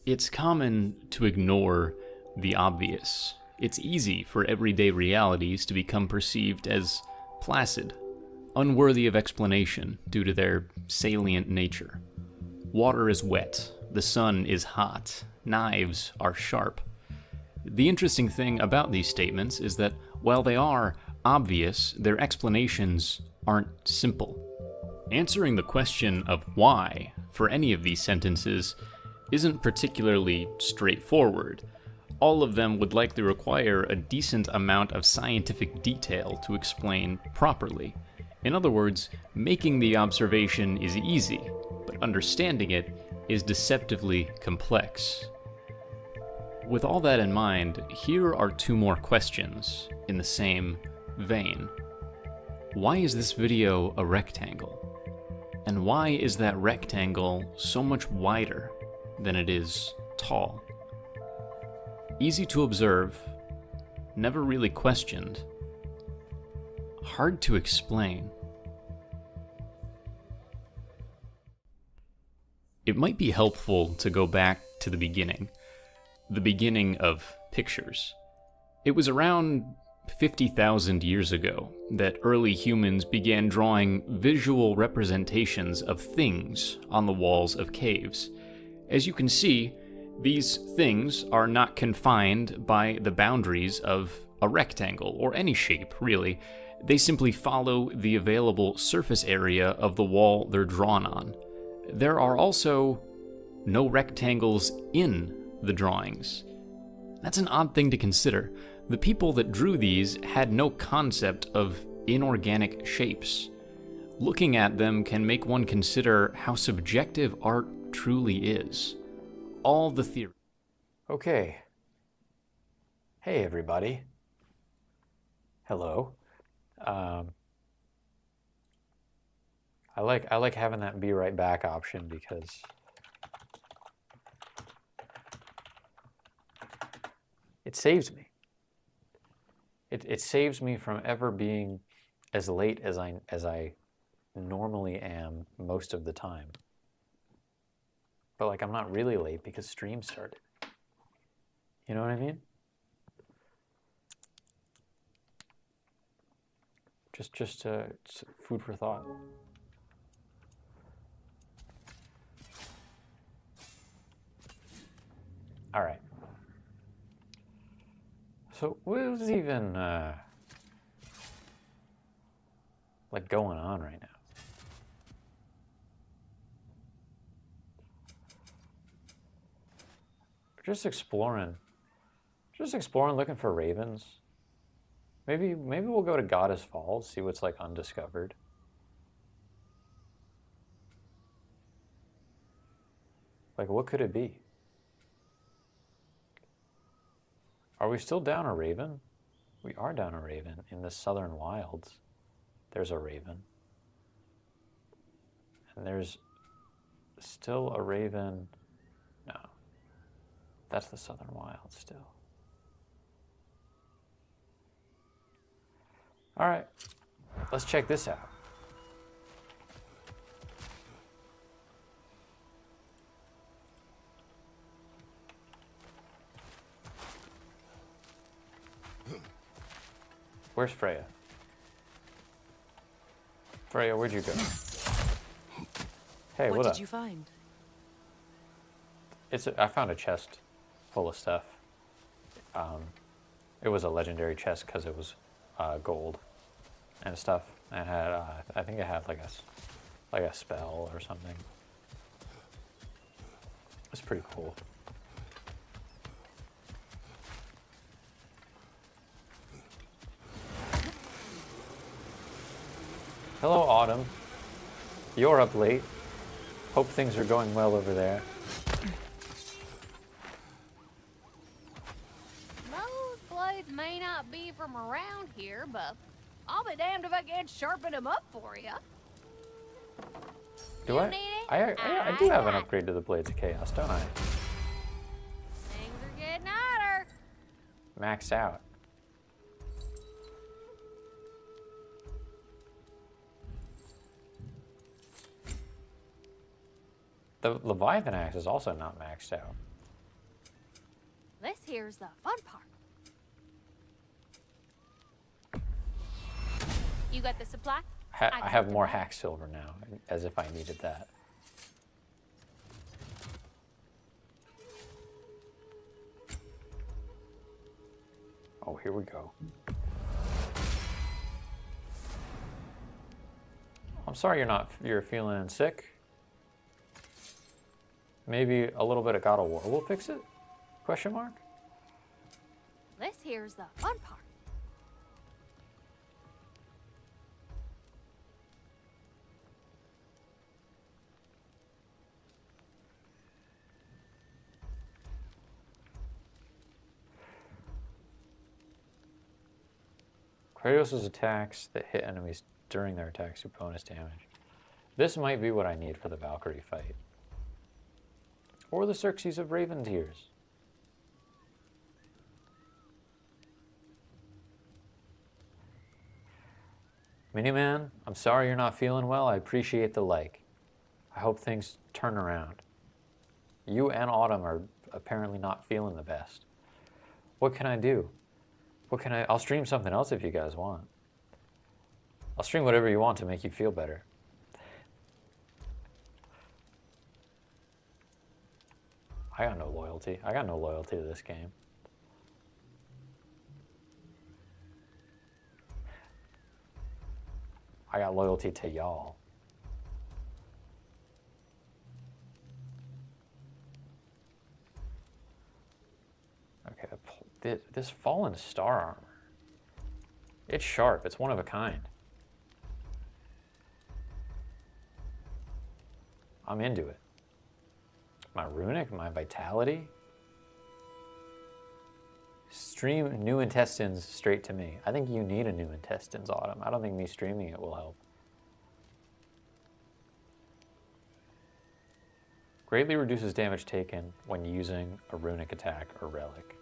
It's common to ignore the obvious. It's easy for everyday realities to become perceived as placid, unworthy of explanation due to their salient nature. Water is wet, the sun is hot, knives are sharp. The interesting thing about these statements is that while they are obvious, their explanations aren't simple. Answering the question of why for any of these sentences isn't particularly straightforward. All of them would likely require a decent amount of scientific detail to explain properly. In other words, making the observation is easy, but understanding it is deceptively complex. With all that in mind, here are two more questions in the same vein. Why is this video a rectangle? And why is that rectangle so much wider than it is tall? Easy to observe, never really questioned, hard to explain. It might be helpful to go back to the beginning of pictures. It was around 50,000 years ago that early humans began drawing visual representations of things on the walls of caves. As you can see, these things are not confined by the boundaries of a rectangle or any shape, really. They simply follow the available surface area of the wall they're drawn on. There are also no rectangles in the drawings. That's an odd thing to consider. The people that drew these had no concept of inorganic shapes. Looking at them can make one consider how subjective art truly is. All the theory. Okay. Hey, everybody. Hello. I like having that be right back option because it saves me. It saves me from ever being as late as I normally am most of the time. But like I'm not really late because stream started. You know what I mean? Just food for thought. All right. So what is even like going on right now? Just exploring, looking for ravens. Maybe we'll go to Goddess Falls, see what's like undiscovered. Like, what could it be? Are we still down a raven? We are down a raven in the southern wilds. There's a raven. And there's still a raven. No. That's the southern wilds still. All right. Let's check this out. Where's Freya? Freya, where'd you go? Hey, what up? What did you find? I found a chest full of stuff. It was a legendary chest because it was gold and stuff. And it had, I think it had like a spell or something. It's pretty cool. Hello, Autumn. You're up late. Hope things are going well over there. Those blades may not be from around here, but I'll be damned if I can't sharpen them up for you. Do I? I do have an upgrade to the Blades of Chaos, don't I? Things are getting hotter. Maxed out. The Leviathan axe is also not maxed out. here's the fun part. You got the supply? I have more hack silver now, as if I needed that. Oh, here we go. I'm sorry you're feeling sick. Maybe a little bit of God of War will fix it? Question mark? This here's the fun part. Kratos' attacks that hit enemies during their attacks do bonus damage. This might be what I need for the Valkyrie fight. Or the Xerxes of Raven Tears. Miniman, I'm sorry you're not feeling well. I appreciate the like. I hope things turn around. You and Autumn are apparently not feeling the best. What can I do? I'll stream something else if you guys want. I'll stream whatever you want to make you feel better. I got no loyalty. I got no loyalty to this game. I got loyalty to y'all. Okay, this fallen star armor. It's sharp. It's one of a kind. I'm into it. My runic, my vitality. Stream New Intestines straight to me. I think you need a New Intestines, Autumn. I don't think me streaming it will help. Greatly reduces damage taken when using a runic attack or relic.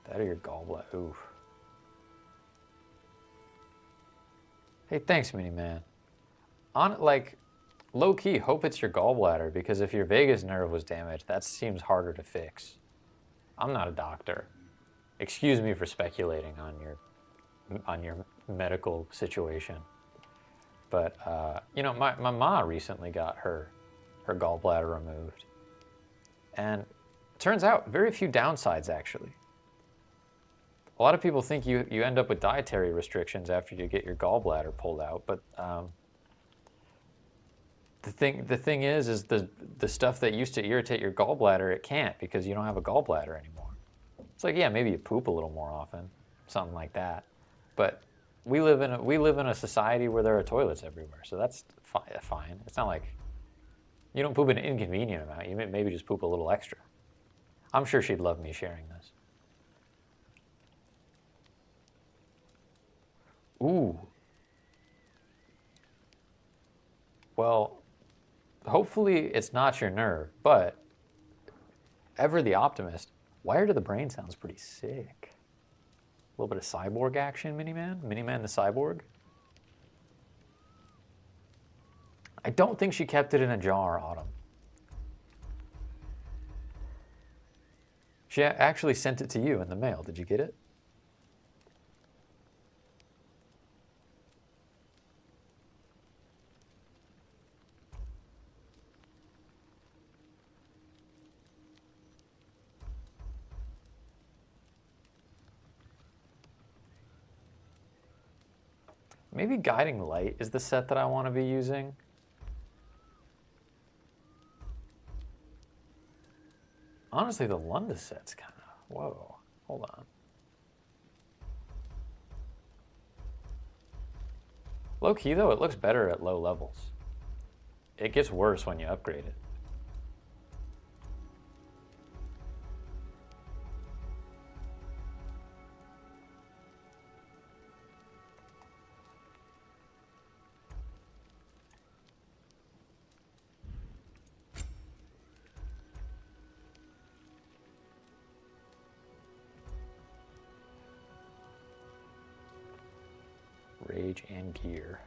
That or your gallbladder. Oof. Hey, thanks, Mini-Man. Low-key, hope it's your gallbladder, because if your vagus nerve was damaged, that seems harder to fix. I'm not a doctor. Excuse me for speculating on your medical situation. But, you know, my ma recently got her gallbladder removed. And it turns out, very few downsides, actually. A lot of people think you end up with dietary restrictions after you get your gallbladder pulled out, but the thing is the stuff that used to irritate your gallbladder, it can't, because you don't have a gallbladder anymore. It's like, yeah, maybe you poop a little more often, something like that, but we live in a society where there are toilets everywhere, so that's fine. It's not like you don't poop an inconvenient amount. You maybe just poop a little extra. I'm sure she'd love me sharing this. Ooh. Well, hopefully it's not your nerve, but Ever the Optimist, Wire to the Brain sounds pretty sick. A little bit of cyborg action, Miniman? Miniman the Cyborg? I don't think she kept it in a jar, Autumn. She actually sent it to you in the mail. Did you get it? Maybe Guiding Light is the set that I want to be using. Honestly, the Lunda set's kind of... Whoa, hold on. Low key though, it looks better at low levels. It gets worse when you upgrade it. Rage and Gear.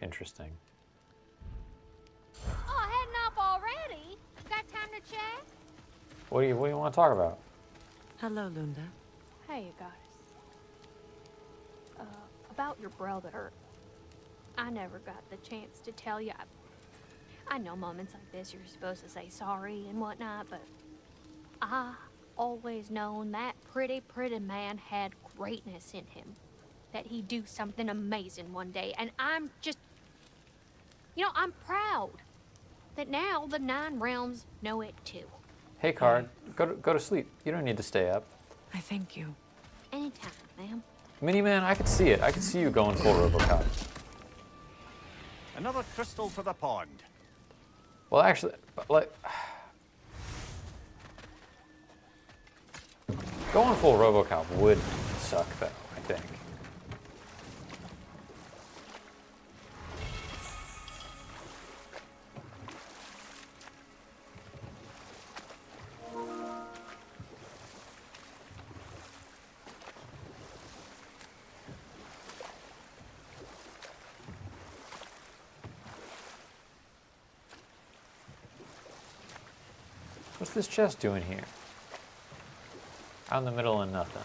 interesting. Oh, heading off already? Got time to chat? What do you want to talk about? Hello, Lunda. Hey, you guys. About your brother. I never got the chance to tell you. I know moments like this you're supposed to say sorry and whatnot, but I always known that pretty man had greatness in him. That he'd do something amazing one day, and I'm just, I'm proud that now the 9 realms know it too. Hey, Card, go to sleep. You don't need to stay up. I thank you. Anytime, ma'am. Mini-Man, I could see it. I could see you going full RoboCop. Another crystal for the pond. Well, actually, like, going full RoboCop would suck, though, I think. What's this chest doing here? Out in the middle of nothing.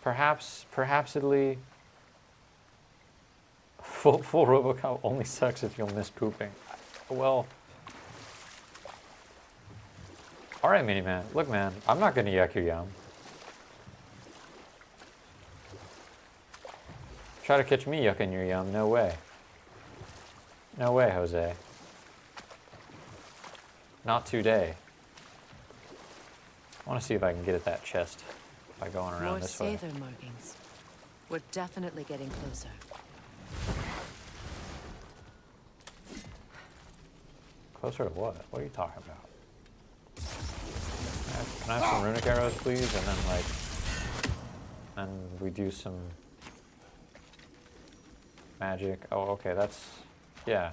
Perhapsedly, full RoboCop only sucks if you'll miss pooping. Well, all right, Mini-Man. Look, man, I'm not gonna yuck your yum. Try to catch me yucking your yum? No way. No way, Jose. Not today. I want to see if I can get at that chest by going around More this way. Sather markings. We're definitely getting closer. Closer to what? What are you talking about? Can I have some runic arrows, please? And then, like, then we do some magic. Oh, okay, that's, yeah.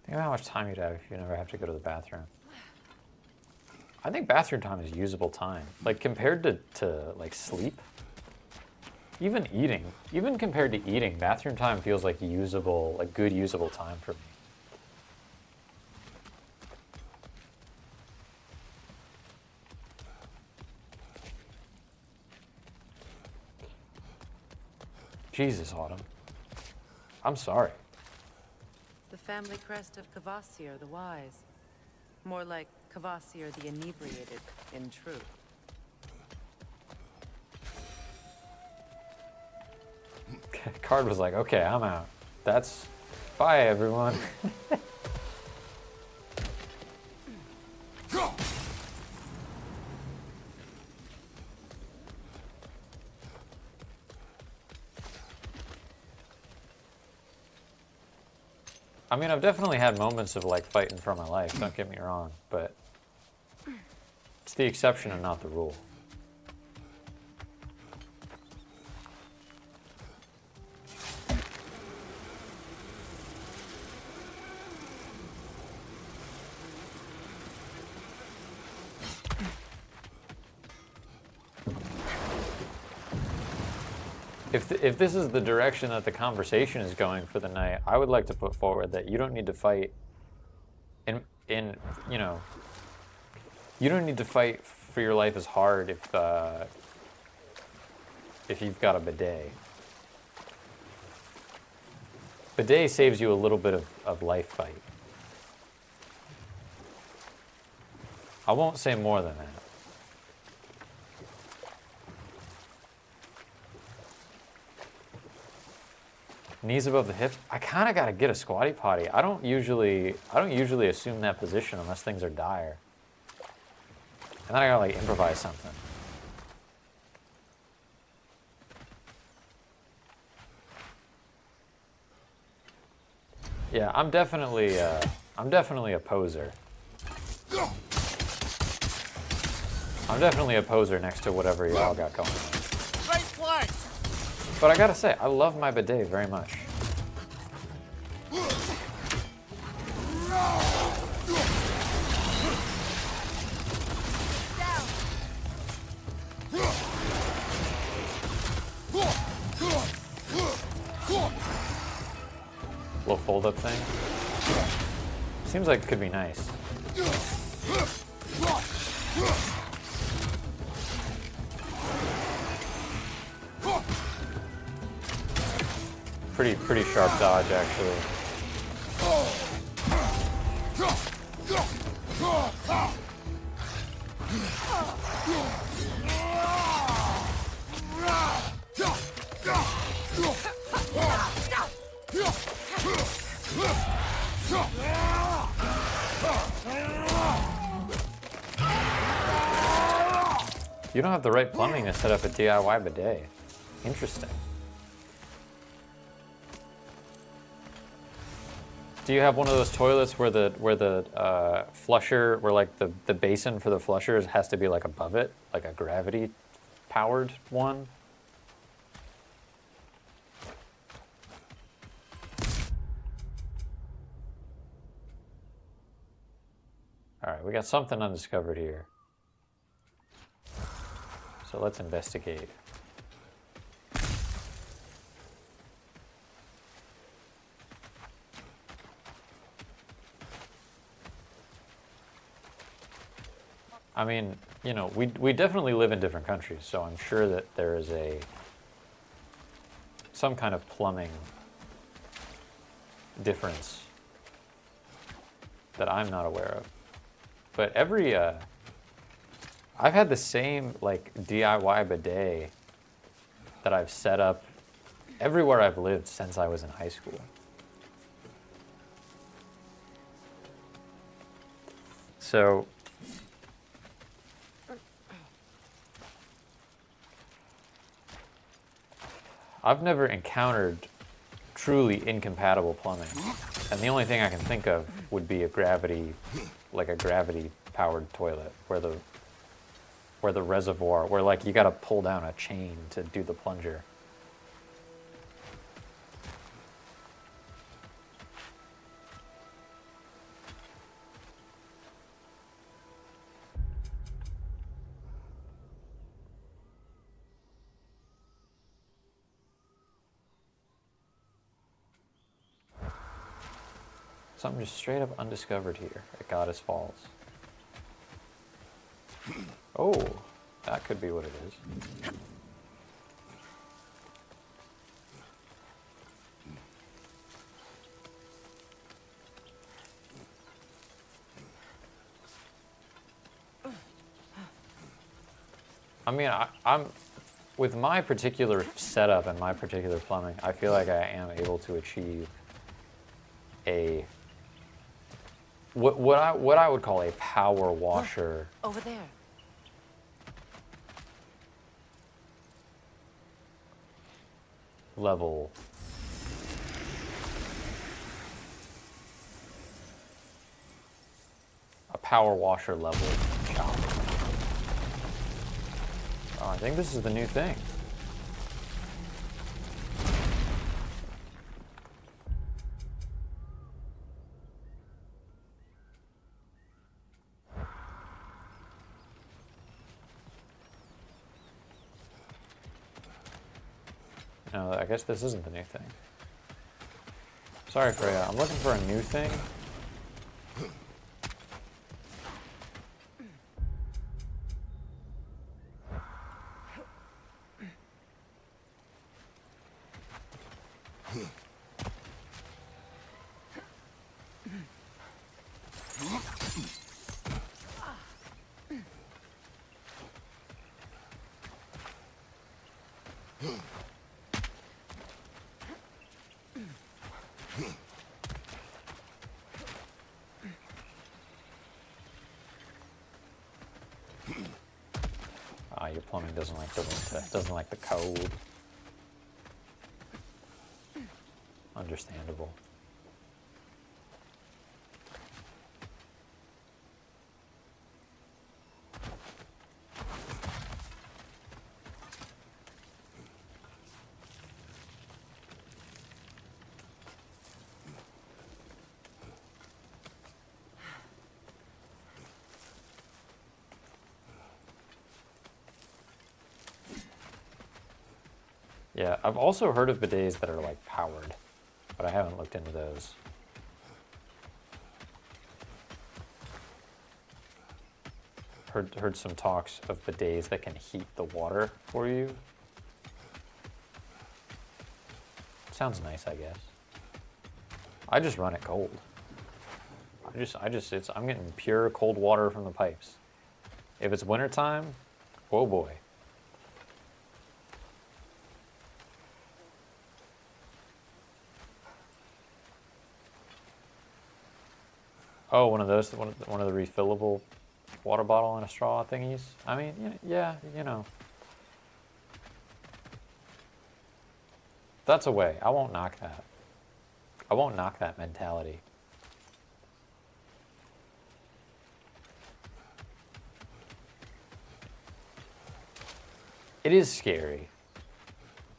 Think about how much time you'd have if you never have to go to the bathroom. I think bathroom time is usable time. Like, compared to like, sleep. Even eating. Even compared to eating, bathroom time feels like usable, like, good usable time for me. Jesus, Autumn. I'm sorry. The family crest of Kvasir the Wise. More like Kvasir the Inebriated, in truth. Card was like, okay, I'm out. That's... Bye, everyone. I mean, I've definitely had moments of, like, fighting for my life, don't get me wrong, but it's the exception and not the rule. If this is the direction that the conversation is going for the night, I would like to put forward that you don't need to fight you know, you don't need to fight for your life as hard if you've got a bidet. Bidet saves you a little bit of life fight. I won't say more than that. Knees above the hips. I kind of got to get a squatty potty. I don't usually assume that position unless things are dire. And then I gotta, like, improvise something. Yeah, I'm definitely a poser. I'm definitely a poser next to whatever y'all got going on. Nice place! But I gotta say, I love my bidet very much. Little fold-up thing. Seems like it could be nice. Pretty sharp dodge, actually. You don't have the right plumbing to set up a DIY bidet. Interesting. Do you have one of those toilets where the flusher, where like the basin for the flushers has to be like above it, like a gravity powered one? All right, we got something undiscovered here. So let's investigate. I mean, you know, we definitely live in different countries, so I'm sure that there is some kind of plumbing difference that I'm not aware of. But I've had the same like DIY bidet that I've set up everywhere I've lived since I was in high school. So I've never encountered truly incompatible plumbing. And the only thing I can think of would be a gravity powered toilet where the reservoir, where like you gotta pull down a chain to do the plunger. Something just straight up undiscovered here at Goddess Falls. Oh, that could be what it is. I mean, I'm with my particular setup and my particular plumbing, I feel like I am able to achieve what I would call a power washer. Look, over there. Level. A power washer level job. Oh, I think this is the new thing. No, I guess this isn't the new thing. Sorry, Freya. I'm looking for a new thing. Ah, your plumbing doesn't like the code. Understandable. Yeah, I've also heard of bidets that are like powered, but I haven't looked into those. Heard some talks of bidets that can heat the water for you. Sounds nice, I guess. I just run it cold. I'm getting pure cold water from the pipes. If it's wintertime, oh boy. Oh, one of those, one of the refillable water bottle and a straw thingies. I mean, yeah, you know. That's a way. I won't knock that. I won't knock that mentality. It is scary.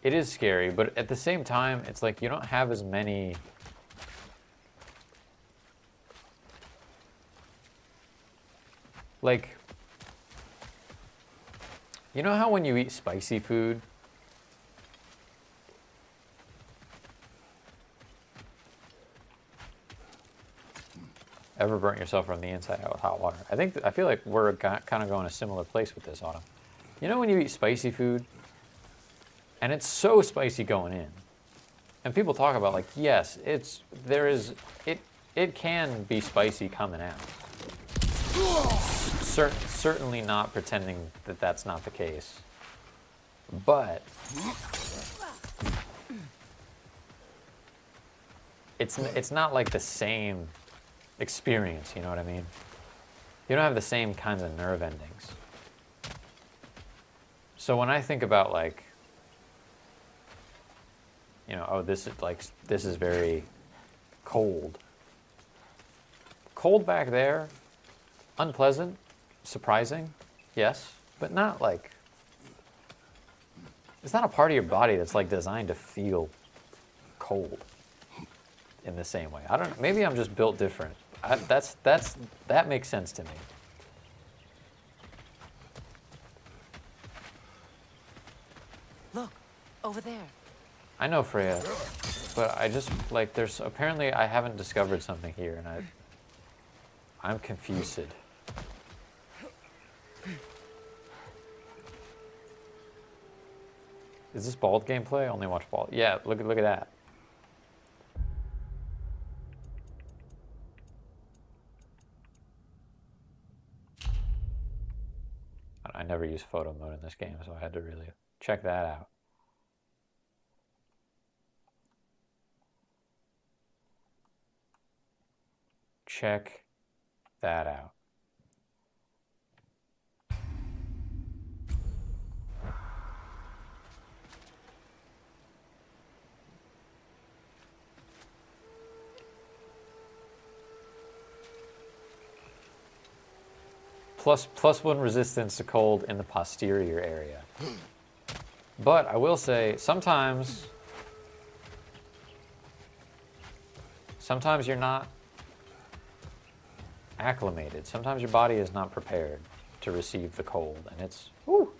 It is scary, but at the same time, it's like you don't have as many... Like, you know how when you eat spicy food, ever burnt yourself from the inside out with hot water? I feel like we're kind of going a similar place with this, Autumn. You know when you eat spicy food, and it's so spicy going in, and people talk about like, yes, it can be spicy coming out. Certainly not pretending that that's not the case, but it's not like the same experience, you know what I mean? You don't have the same kinds of nerve endings. So when I think about like, you know, oh, this is very cold. Cold back there, unpleasant, surprising, yes, but not like, it's not a part of your body that's like designed to feel cold in the same way. I don't know, maybe I'm just built different. That makes sense to me. Look, over there. I know, Freya, but I just, like, apparently I haven't discovered something here, and I'm confused. Is this bald gameplay? I only watch bald. Yeah, look at that. I never use photo mode in this game, so I had to really check that out. Check that out. +1 resistance to cold in the posterior area. But I will say, sometimes you're not acclimated. Sometimes your body is not prepared to receive the cold, and it's, whew.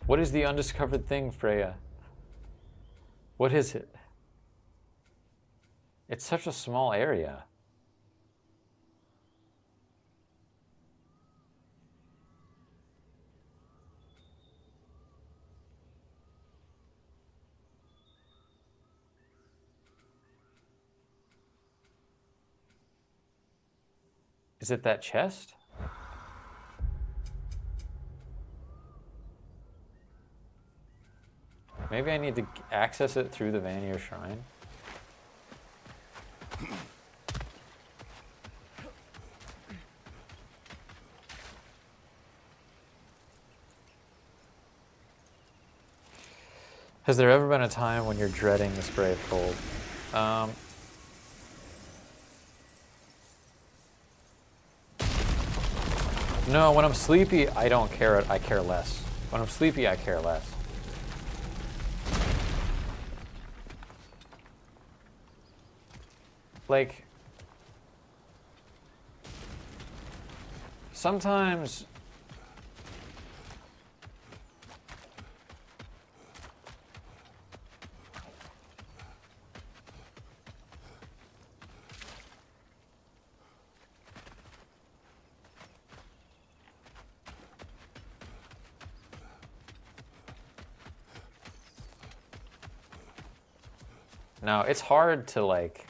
What is the undiscovered thing, Freya? What is it? It's such a small area. Is it that chest? Maybe I need to access it through the Vanir Shrine. Has there ever been a time when you're dreading the spray of cold? No, when I'm sleepy, I don't care. I care less. When I'm sleepy, I care less. Like, sometimes now it's hard to like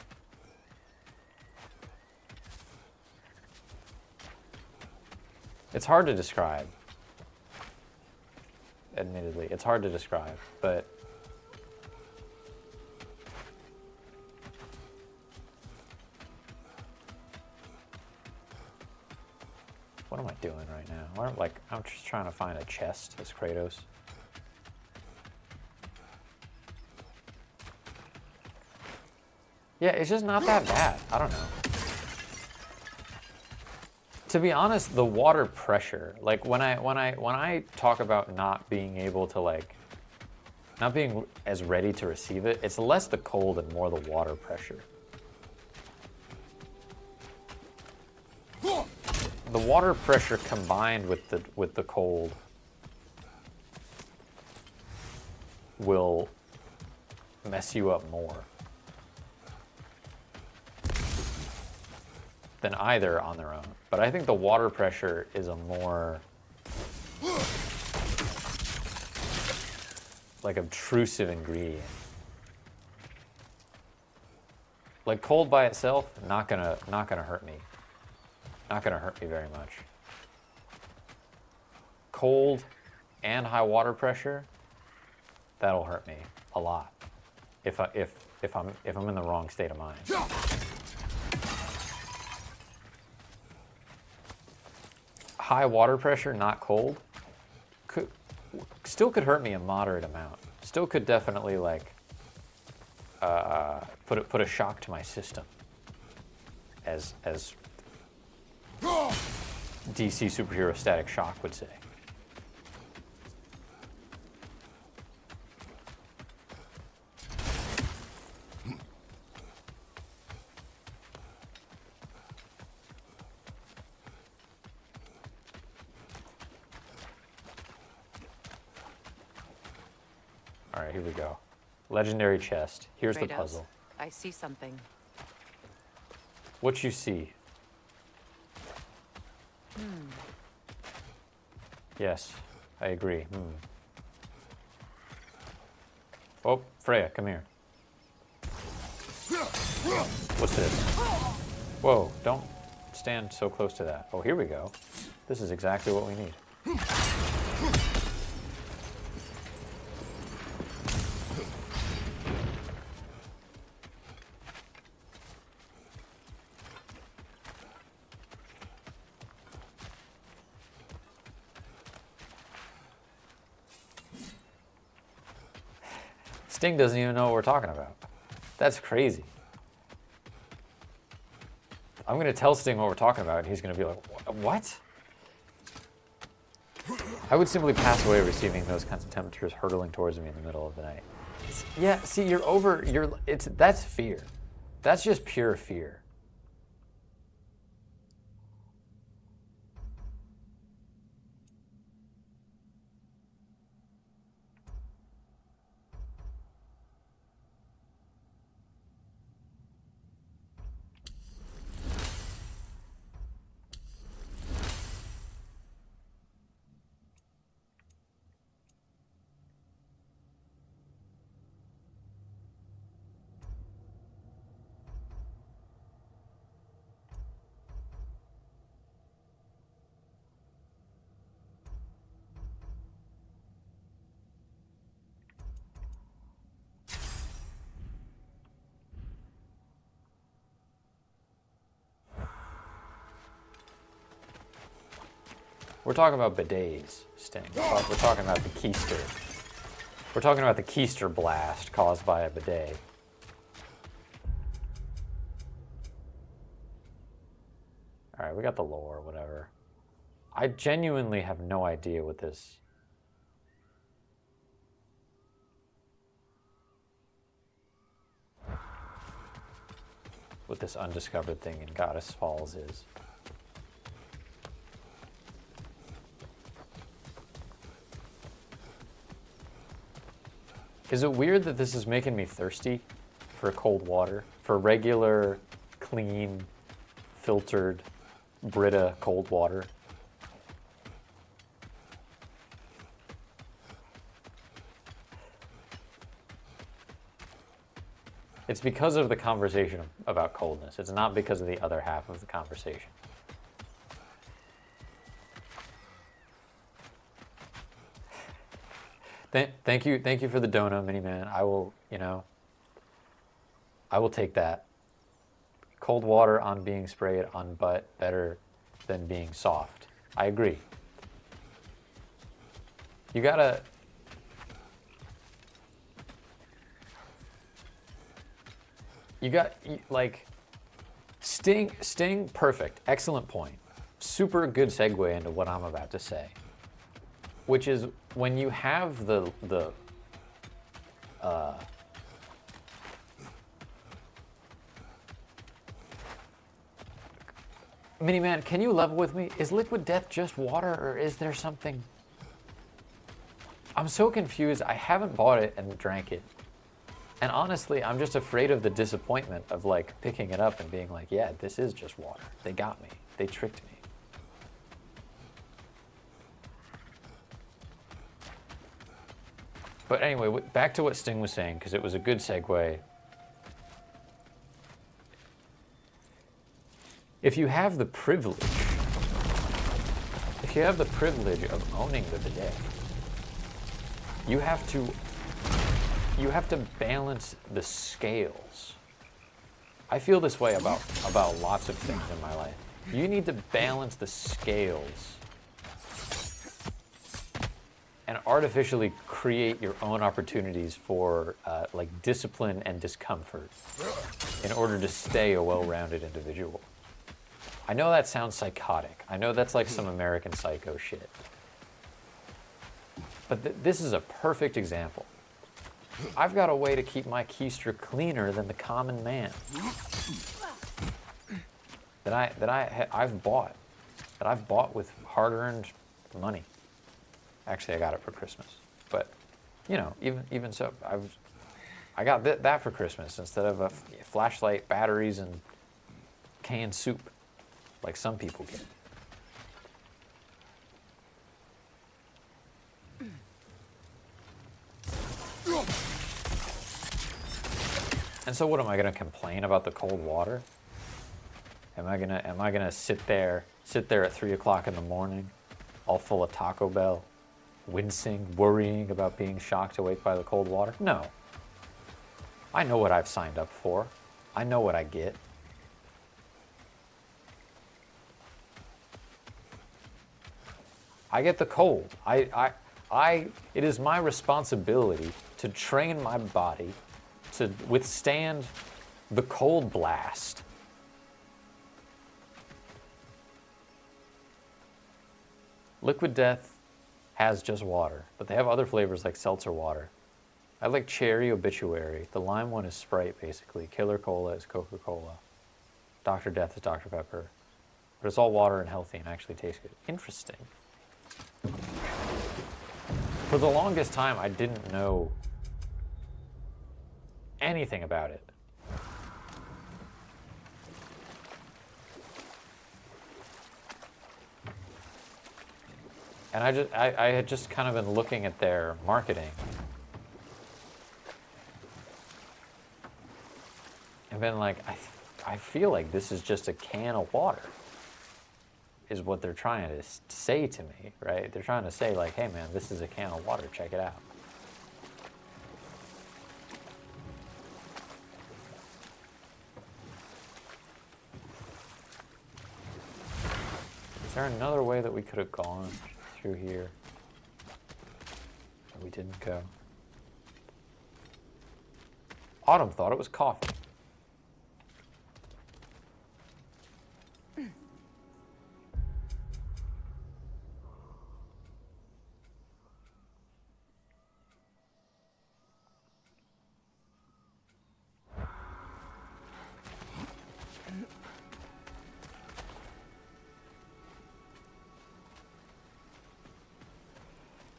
it's hard to describe. Admittedly, it's hard to describe, but what am I doing right now? Like, I'm just trying to find a chest as Kratos. Yeah, it's just not that bad. I don't know. To be honest, the water pressure, like when I talk about not being able to like, not being as ready to receive it, it's less the cold and more the water pressure. The water pressure combined with the cold will mess you up more than either on their own. But I think the water pressure is a more like obtrusive ingredient. Like cold by itself, not gonna hurt me. Not gonna hurt me very much. Cold and high water pressure, that'll hurt me a lot. If I'm in the wrong state of mind. High water pressure, not cold, still could hurt me a moderate amount. Still could definitely like put a shock to my system, as DC superhero Static Shock would say. All right, here we go. Legendary chest. Here's the Kratos, puzzle. I see something. What you see? Yes, I agree. Oh, Freya, come here. What's this? Whoa, don't stand so close to that. Oh, here we go. This is exactly what we need. Sting doesn't even know what we're talking about. That's crazy. I'm going to tell Sting what we're talking about, and he's going to be like, what? I would simply pass away receiving those kinds of temperatures hurtling towards me in the middle of the night. Yeah, see, that's fear. That's just pure fear. We're talking about bidets, Sting. We're talking about the keister. We're talking about the keister blast caused by a bidet. All right, we got the lore, whatever. I genuinely have no idea what this... what this undiscovered thing in Goddess Falls is. Is it weird that this is making me thirsty for cold water? For regular, clean, filtered, Brita cold water? It's because of the conversation about coldness. It's not because of the other half of the conversation. Thank you for the dono, Miniman. I will, I will take that. Cold water on being sprayed on butt better than being soft. I agree. You gotta... like, Sting, perfect. Excellent point. Super good segue into what I'm about to say. Which is, when you have the Miniman, can you level with me? Is liquid death just water, or is there something? I'm so confused. I haven't bought it and drank it. And honestly, I'm just afraid of the disappointment of like picking it up and being like, yeah, this is just water. They got me. They tricked me. But anyway, back to what Sting was saying, because it was a good segue. If you have the privilege of owning the bidet, you have to balance the scales. I feel this way about lots of things in my life. You need to balance the scales and artificially create your own opportunities for like discipline and discomfort in order to stay a well-rounded individual. I know that sounds psychotic. I know that's like some American Psycho shit. But this is a perfect example. I've got a way to keep my keister cleaner than the common man. I've bought with hard-earned money. Actually, I got it for Christmas. But, even so, I got that for Christmas instead of a flashlight, batteries, and canned soup, like some people get. And so what, am I going to complain about the cold water? Am I gonna sit there at 3 o'clock in the morning, all full of Taco Bell, wincing, worrying about being shocked awake by the cold water? No. I know what I've signed up for. I know what I get. I get the cold. It is my responsibility to train my body to withstand the cold blast. Liquid Death has just water, but they have other flavors like seltzer water. I like cherry obituary. The lime one is Sprite, basically. Killer Cola is Coca-Cola. Dr. Death is Dr. Pepper. But it's all water and healthy and actually tastes good. Interesting. For the longest time, I didn't know anything about it. And I had just kind of been looking at their marketing and been like, I feel like this is just a can of water, is what they're trying to say to me, right? They're trying to say like, hey man, this is a can of water, check it out. Is there another way that we could have gone through here? We didn't go. Autumn thought it was coffee.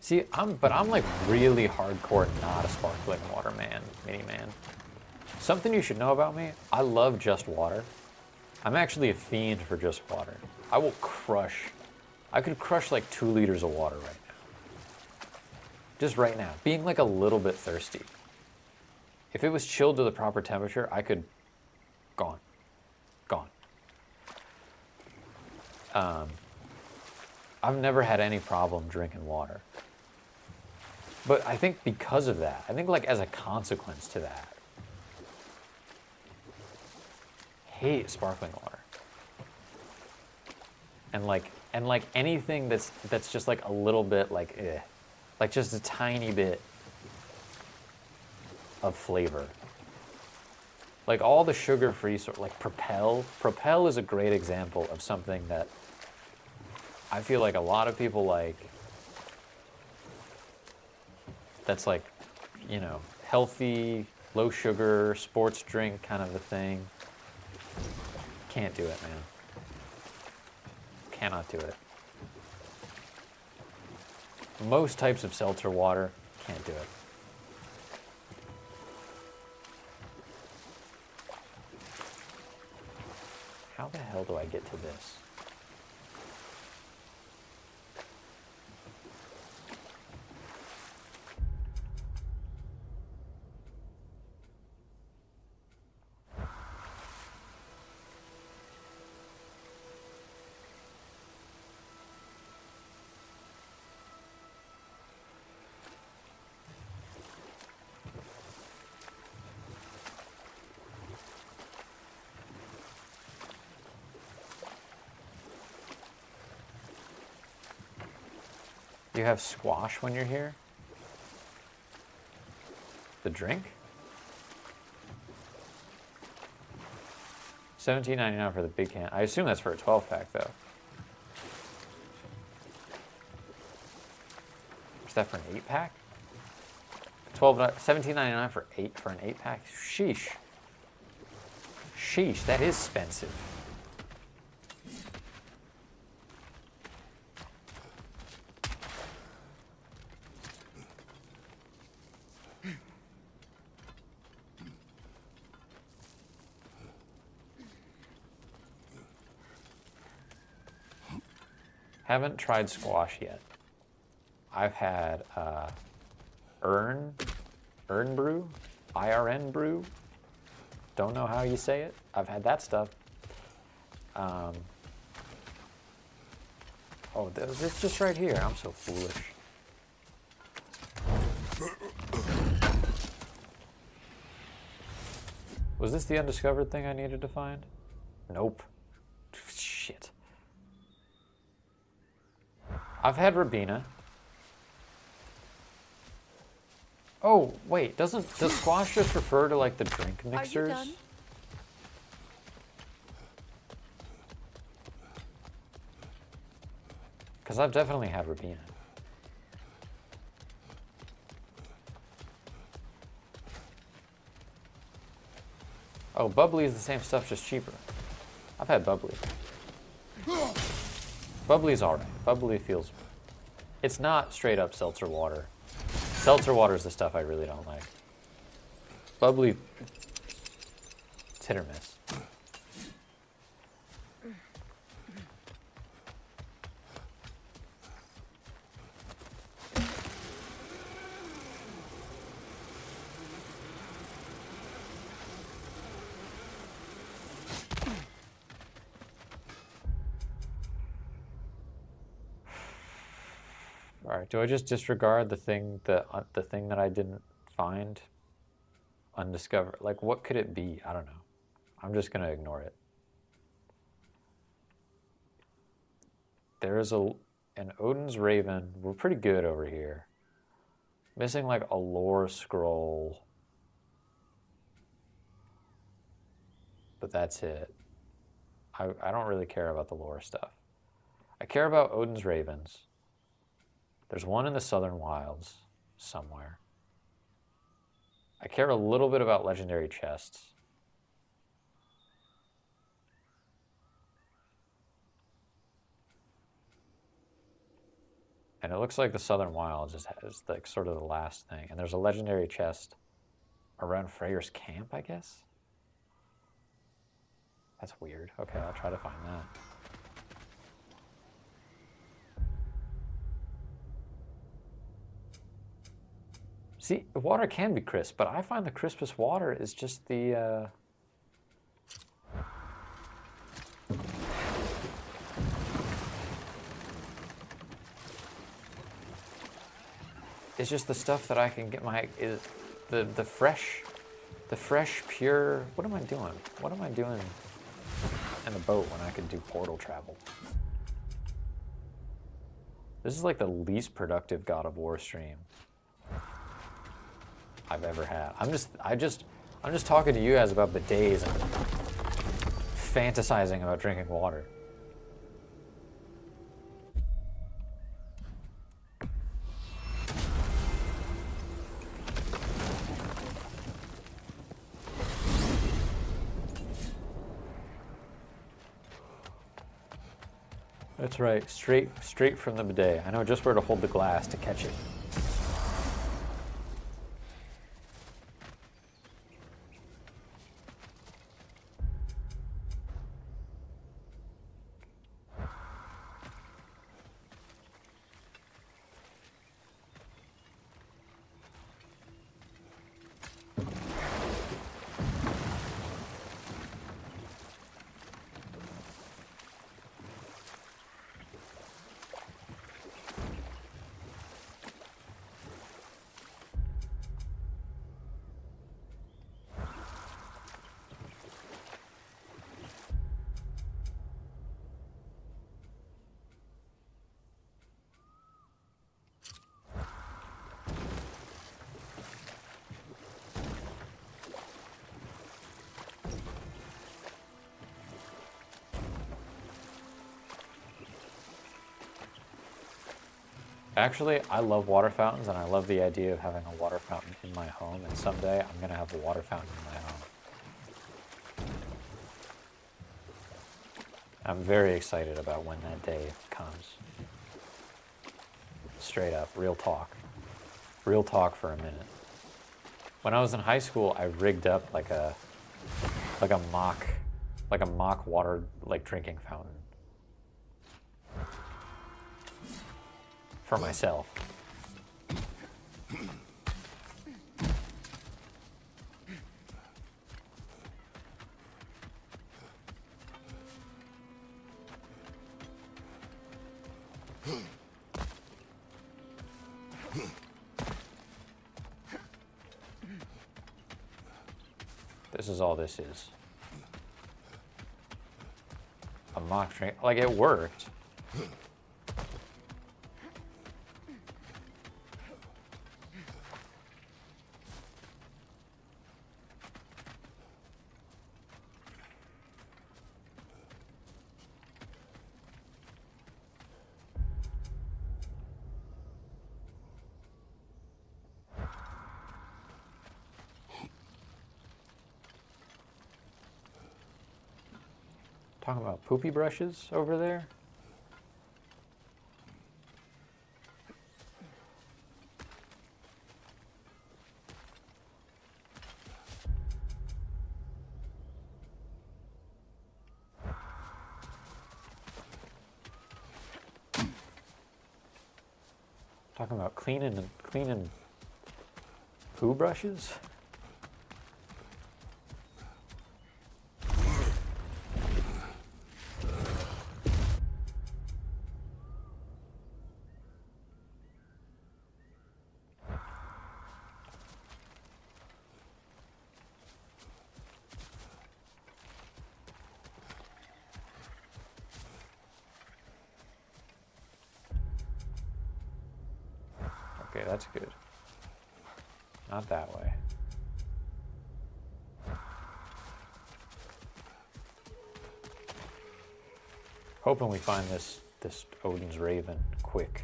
See, I'm like really hardcore not a sparkling water man, mini man. Something you should know about me, I love just water. I'm actually a fiend for just water. I could crush like 2 liters of water right now. Just right now, being like a little bit thirsty. If it was chilled to the proper temperature, I could, gone. I've never had any problem drinking water. But I think because of that, I think like as a consequence to that, hate sparkling water. And like anything that's just like a little bit like like just a tiny bit of flavor. Like all the sugar-free sort, like Propel is a great example of something that I feel like a lot of people like. That's like, you know, healthy, low sugar, sports drink kind of a thing. Can't do it, man. Cannot do it. Most types of seltzer water, can't do it. How the hell do I get to this? You have squash when you're here? The drink? $17.99 for the big can. I assume that's for a 12-pack, though. Is that for an 8-pack? $17.99 for an 8-pack? Sheesh. Sheesh, that is expensive. Haven't tried squash yet. I've had Earn Brew, IRN Brew. Don't know how you say it. I've had that stuff. Oh, it's just right here. I'm so foolish. Was this the undiscovered thing I needed to find? Nope. Shit. I've had Ribena. Oh, wait, does squash just refer to like the drink mixers? Are you done? Because I've definitely had Ribena. Oh, bubbly is the same stuff, just cheaper. I've had bubbly. Bubbly's alright. Bubbly feels... It's not straight up seltzer water. Seltzer water is the stuff I really don't like. Bubbly... It's hit or miss. All right, do I just disregard the thing that I didn't find? Undiscovered. Like, what could it be? I don't know. I'm just gonna ignore it. There is an Odin's Raven. We're pretty good over here. Missing like a lore scroll. But that's it. I don't really care about the lore stuff. I care about Odin's Ravens. There's one in the Southern Wilds somewhere. I care a little bit about legendary chests. And it looks like the Southern Wild just has like sort of the last thing. And there's a legendary chest around Freyr's camp, I guess? That's weird. Okay, I'll try to find that. See, water can be crisp, but I find the crispest water is just the, it's just the stuff that I can get the fresh, pure. What am I doing? What am I doing in the boat when I could do portal travel? This is like the least productive God of War stream I've ever had. I'm just talking to you guys about bidets and fantasizing about drinking water. That's right, straight from the bidet. I know just where to hold the glass to catch it. Actually, I love water fountains, and I love the idea of having a water fountain in my home, and someday I'm going to have a water fountain in my home. I'm very excited about when that day comes. Straight up, real talk. Real talk for a minute. When I was in high school, I rigged up like a mock water, like drinking fountain. For myself. This is all this is. A mock drink. Like, it worked. Talking about poopy brushes over there. Talking about cleaning poo brushes. Okay, that's good. Not that way. Hoping we find this Odin's Raven quick.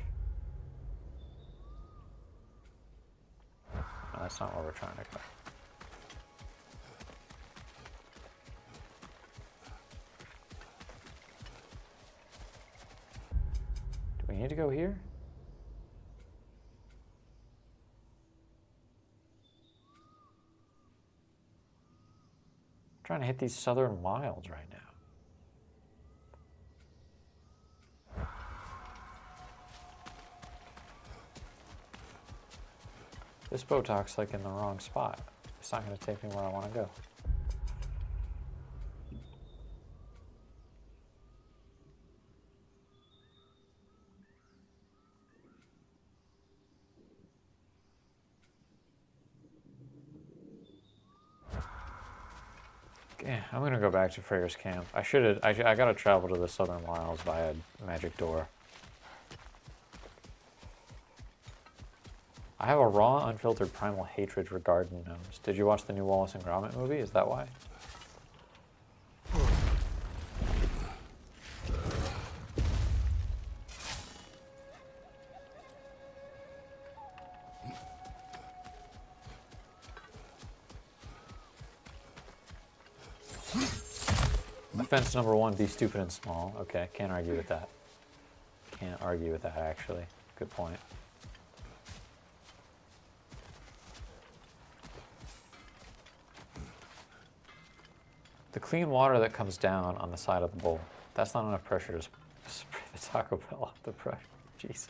No, that's not where we're trying to go. Do we need to go here? trying to hit these southern wilds right now. This Botox like in the wrong spot. It's not going to take me where I want to go. Okay, I'm going to go back to Freyr's camp. I got to travel to the southern wilds via magic door. I have a raw, unfiltered primal hatred for garden gnomes. Did you watch the new Wallace and Gromit movie? Is that why? Offense number one, be stupid and small. Okay, can't argue with that. Can't argue with that, actually. Good point. The clean water that comes down on the side of the bowl, that's not enough pressure to spray the Taco Bell off the pressure. Jesus.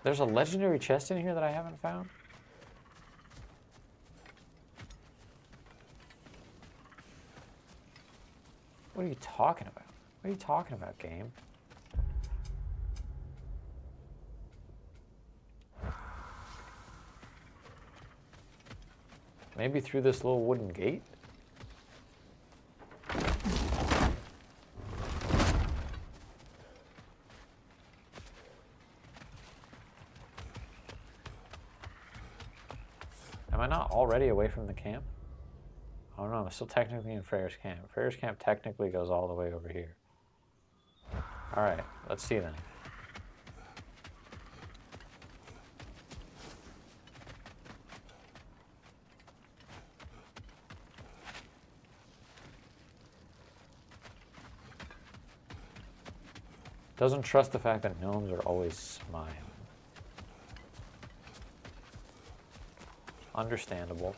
There's a legendary chest in here that I haven't found? What are you talking about? What are you talking about, game? Maybe through this little wooden gate? Am I not already away from the camp? I don't know, I'm still technically in Freyr's camp. Freyr's camp technically goes all the way over here. Alright, let's see then. Doesn't trust the fact that gnomes are always smiling. Understandable.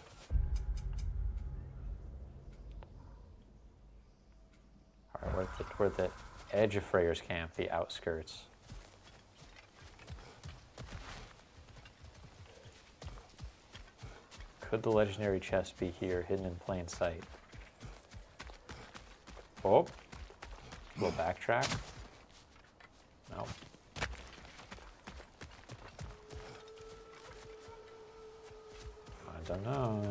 Alright, we're at the edge of Freyr's camp, the outskirts. Could the legendary chest be here, hidden in plain sight? Oh, we'll backtrack. No. I don't know.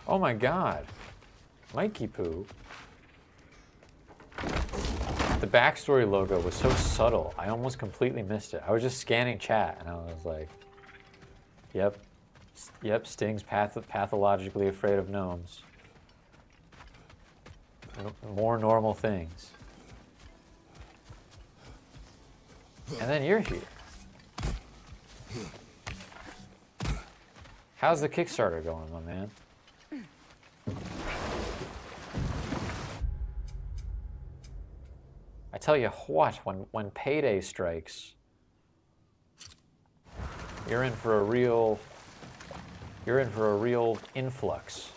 Oh my God, Mikey Poo. The backstory logo was so subtle, I almost completely missed it. I was just scanning chat and I was like, yep, Sting's pathologically afraid of gnomes. More normal things. And then you're here. How's the Kickstarter going, my man? I tell you what, when payday strikes, you're in for a real influx.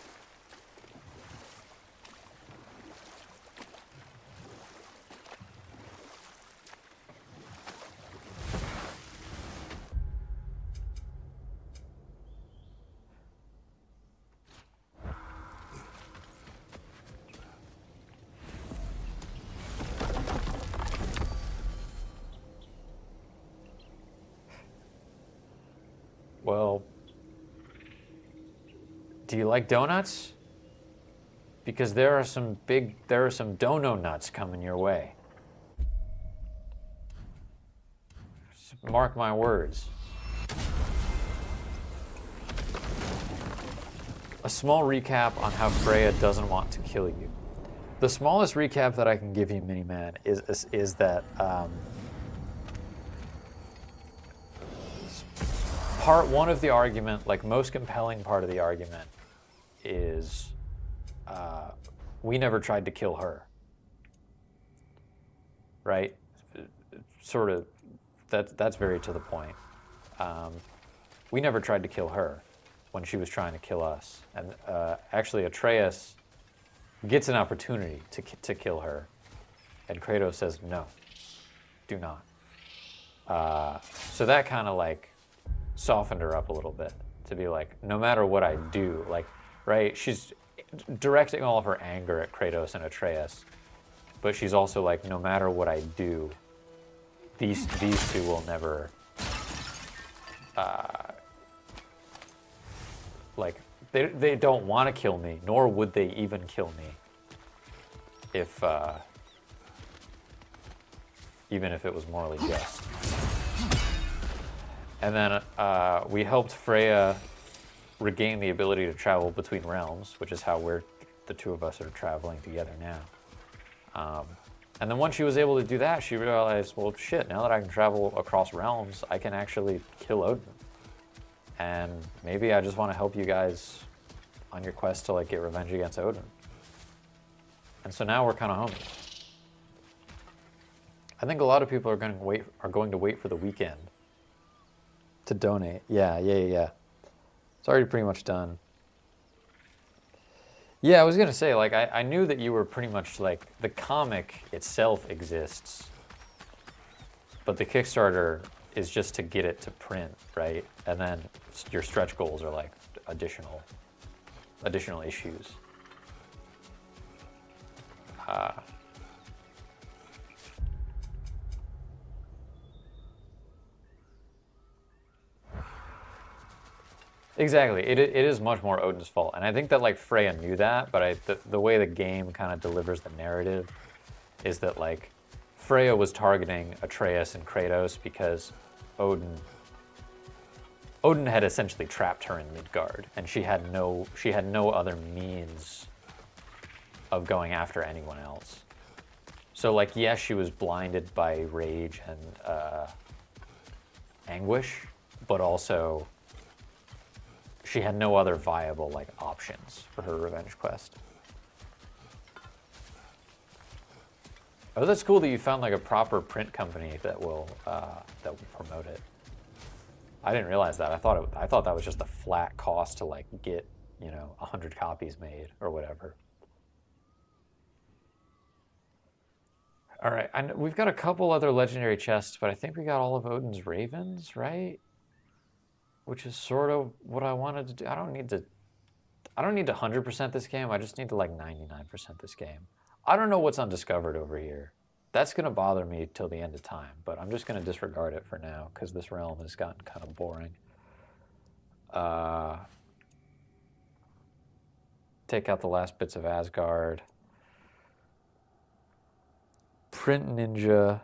well, do you like donuts? Because there are some dono nuts coming your way. Mark my words. A small recap on how Freya doesn't want to kill you. The smallest recap that I can give you, Miniman, is that part one of the argument, like most compelling part of the argument, is we never tried to kill her. Right? Sort of, that's very to the point. We never tried to kill her when she was trying to kill us. And actually, Atreus gets an opportunity to kill her. And Kratos says, no, do not. So that kind of like softened her up a little bit to be like, no matter what I do, like, right? She's directing all of her anger at Kratos and Atreus, but she's also like, no matter what I do, these two will never, like, they don't want to kill me, nor would they even kill me if, even if it was morally just. And then we helped Freya regain the ability to travel between realms, which is how the two of us are traveling together now. And then once she was able to do that, she realized, well, shit, now that I can travel across realms, I can actually kill Odin. And maybe I just want to help you guys on your quest to like get revenge against Odin. And so now we're kind of homies. I think a lot of people are going to wait for the weekend to donate. Yeah. It's already pretty much done. Yeah, I was going to say, like, I knew that you were pretty much, like, the comic itself exists, but the Kickstarter is just to get it to print, right? And then your stretch goals are, like, additional issues. Exactly. It is much more Odin's fault. And I think that like Freya knew that, but the way the game kind of delivers the narrative is that like Freya was targeting Atreus and Kratos because Odin had essentially trapped her in Midgard, and she had no other means of going after anyone else. So like, yes, she was blinded by rage and anguish, but also she had no other viable like options for her revenge quest. Oh, that's cool that you found like a proper print company that will promote it. I didn't realize that. I thought that was just a flat cost to like get 100 copies made or whatever. All right, we've got a couple other legendary chests, but I think we got all of Odin's ravens, right? Which is sort of what I wanted to do. I don't need to 100% this game. I just need to like 99% this game. I don't know what's undiscovered over here. That's going to bother me till the end of time, but I'm just going to disregard it for now because this realm has gotten kind of boring. Take out the last bits of Asgard. Print Ninja.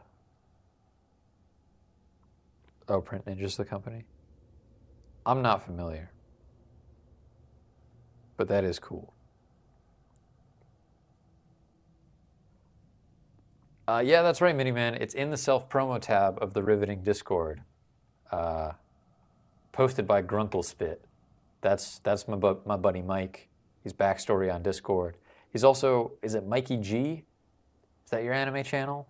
Oh, Print Ninja's the company? I'm not familiar, but that is cool. Yeah, that's right, Miniman. It's in the self-promo tab of the Riveting Discord, posted by Gruntlespit. That's my buddy Mike. He's backstory on Discord. He's also, is it Mikey G? Is that your anime channel?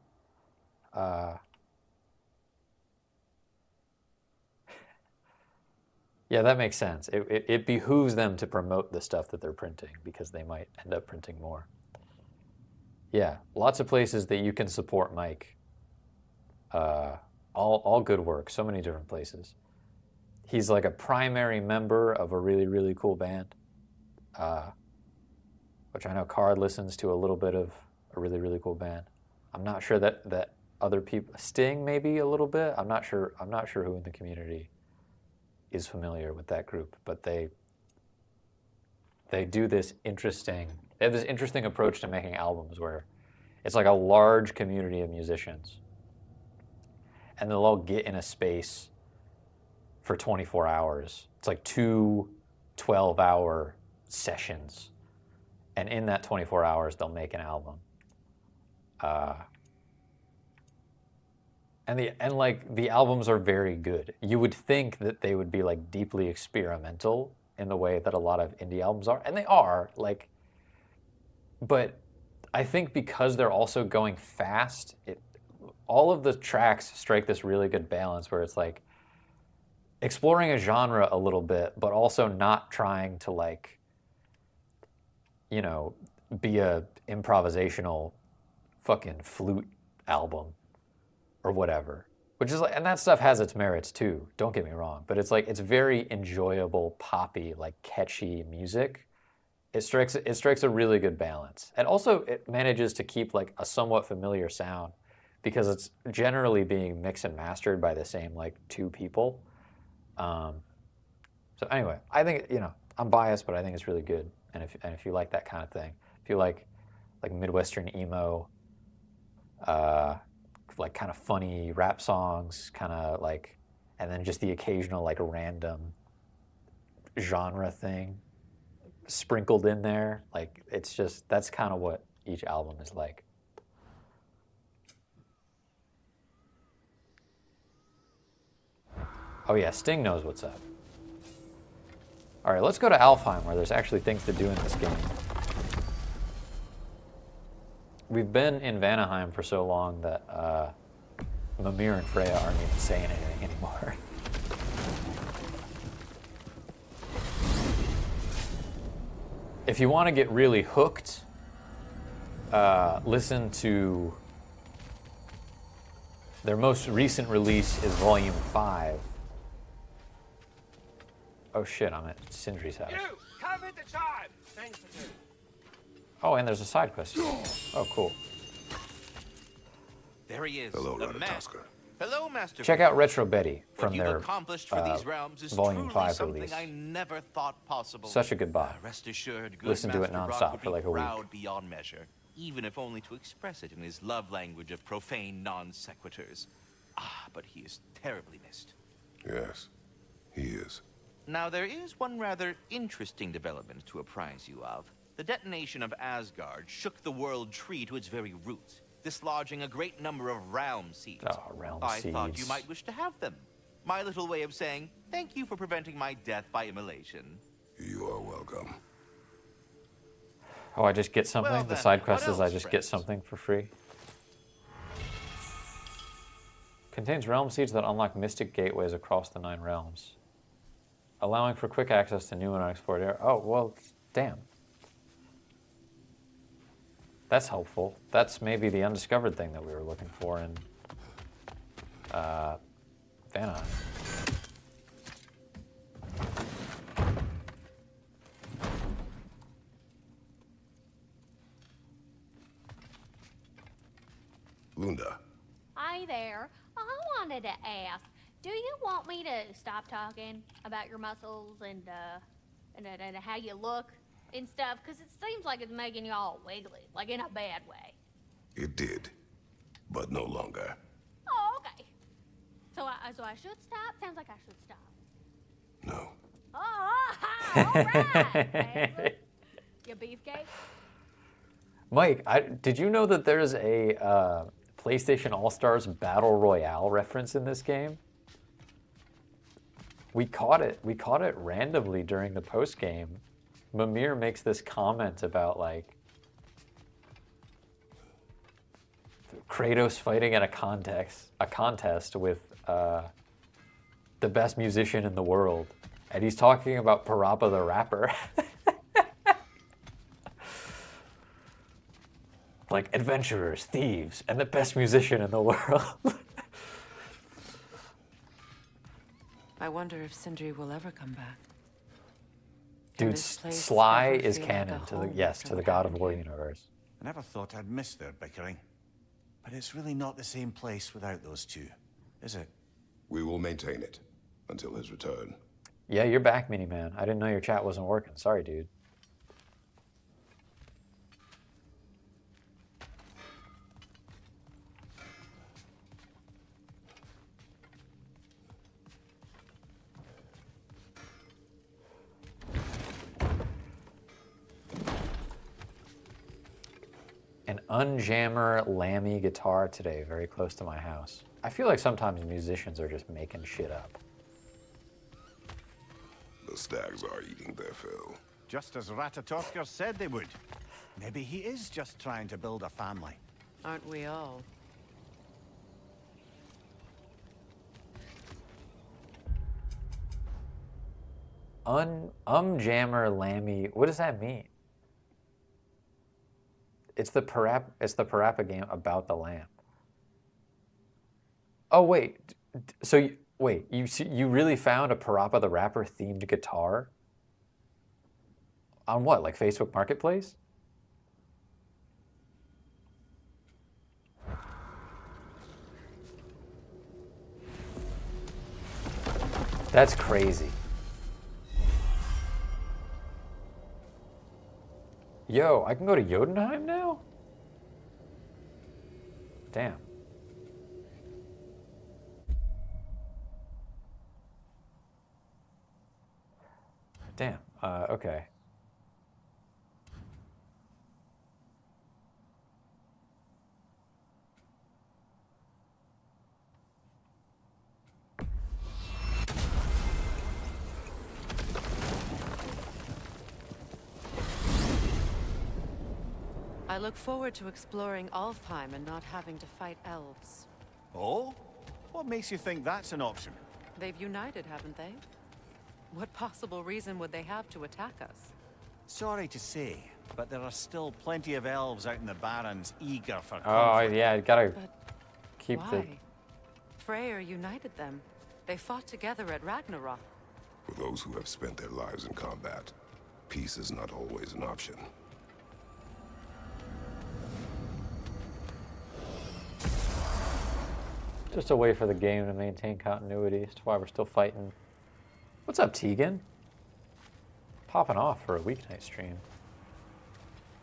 Yeah, that makes sense. It behooves them to promote the stuff that they're printing because they might end up printing more. Yeah, lots of places that you can support Mike. All good work, so many different places. He's like a primary member of a really, really cool band, which I know Card listens to a little bit of a really, really cool band. I'm not sure that other people, Sting maybe a little bit. I'm not sure who in the community is familiar with that group, but they do this interesting. They have this interesting approach to making albums where it's like a large community of musicians, and they'll all get in a space for 24 hours. It's like 2 12-hour sessions, and in that 24 hours, they'll make an album. And like the albums are very good. You would think that they would be like deeply experimental in the way that a lot of indie albums are, and they are, like, but I think because they're also going fast, all of the tracks strike this really good balance where it's like exploring a genre a little bit, but also not trying to, like, you know, be a improvisational fucking flute album or whatever. Which is like, and that stuff has its merits too, don't get me wrong, but it's like, it's very enjoyable, poppy, like catchy music. It strikes a really good balance. And also it manages to keep like a somewhat familiar sound because it's generally being mixed and mastered by the same like 2 people. So anyway, I think, you know, I'm biased, but I think it's really good. And if you like that kind of thing, if you like Midwestern emo, like kind of funny rap songs, kind of like, and then just the occasional like random genre thing sprinkled in there, like it's just, that's kind of what each album is like. Oh yeah, Sting knows what's up. All right, let's go to Alfheim, where there's actually things to do in this game. We've been in Vanaheim for so long that Mimir and Freya aren't even saying anything anymore. If you want to get really hooked, listen to their most recent release is Volume 5. Oh shit, I'm at Sindri's house. You, come into time. Thanks for this. Oh, and there's a side quest. Oh, cool. There he is. Hello, the Ratatoskr. Hello, Master. Check out Retro Betty from what you've their accomplished for these realms is Volume truly 5 something release. I never thought possible. Such a good buy. Rest assured, good Listen to it Master nonstop Brock would for be like a week. proud beyond measure, even if only to express it in his love language of profane non sequiturs. Ah, but he is terribly missed. Yes, he is. Now, there is one rather interesting development to apprise you of. The detonation of Asgard shook the world tree to its very roots, dislodging a great number of realm seeds. Oh, realm I seeds. thought you might wish to have them. My little way of saying, thank you for preventing my death by immolation. You are welcome. Oh, I just get something? Well, The then, side quest what is I else, just get friends? something for free. Contains realm seeds that unlock mystic gateways across the 9 realms, allowing for quick access to new and unexplored areas. Oh, well, damn. That's helpful. That's maybe the undiscovered thing that we were looking for in Vanaheim. Lunda, Hi there. I wanted to ask, do you want me to stop talking about your muscles and how you look and stuff? Because it seems like it's making you all wiggly, like in a bad way. it did, but no longer. Oh, okay. So I should stop? Sounds like I should stop. No. Oh, all right. Baby. You beefcake? Mike, did you know that there's a PlayStation All-Stars Battle Royale reference in this game? We caught it randomly during the post-game. Mimir makes this comment about, like, Kratos fighting at a contest with the best musician in the world. And he's talking about Parappa the Rapper. Like, adventurers, thieves, and the best musician in the world. I wonder if Sindri will ever come back. Can Dude, this place Sly ever is feel like canon a to the home yes, after to the what God of happened War here? universe. I never thought I'd miss their bickering. But it's really not the same place without those two, is it? We will maintain it until his return. Yeah, you're back, Mini-Man. I didn't know your chat wasn't working. Sorry, dude. An unjammer Lammy guitar today, very close to my house. I feel like sometimes musicians are just making shit up. The stags are eating their fill. Just as Ratatoskr said they would. Maybe he is just trying to build a family. Aren't we all? Jammer Lammy. What does that mean? It's the Parappa game about the lamp. Oh wait, so you really found a Parappa the Rapper themed guitar? On what, like Facebook Marketplace? That's crazy. Yo, I can go to Jotunheim now? Damn. Damn, okay. I look forward to exploring Alfheim and not having to fight elves. Oh? What makes you think that's an option? They've united, haven't they? What possible reason would they have to attack us? Sorry to say, but there are still plenty of elves out in the Barrens eager for Oh, conflict. yeah, I gotta But keep why? Freyr united them. They fought together at Ragnarok. For those who have spent their lives in combat, peace is not always an option. Just a way for the game to maintain continuity as to why we're still fighting. What's up, Tegan? Popping off for a weeknight stream.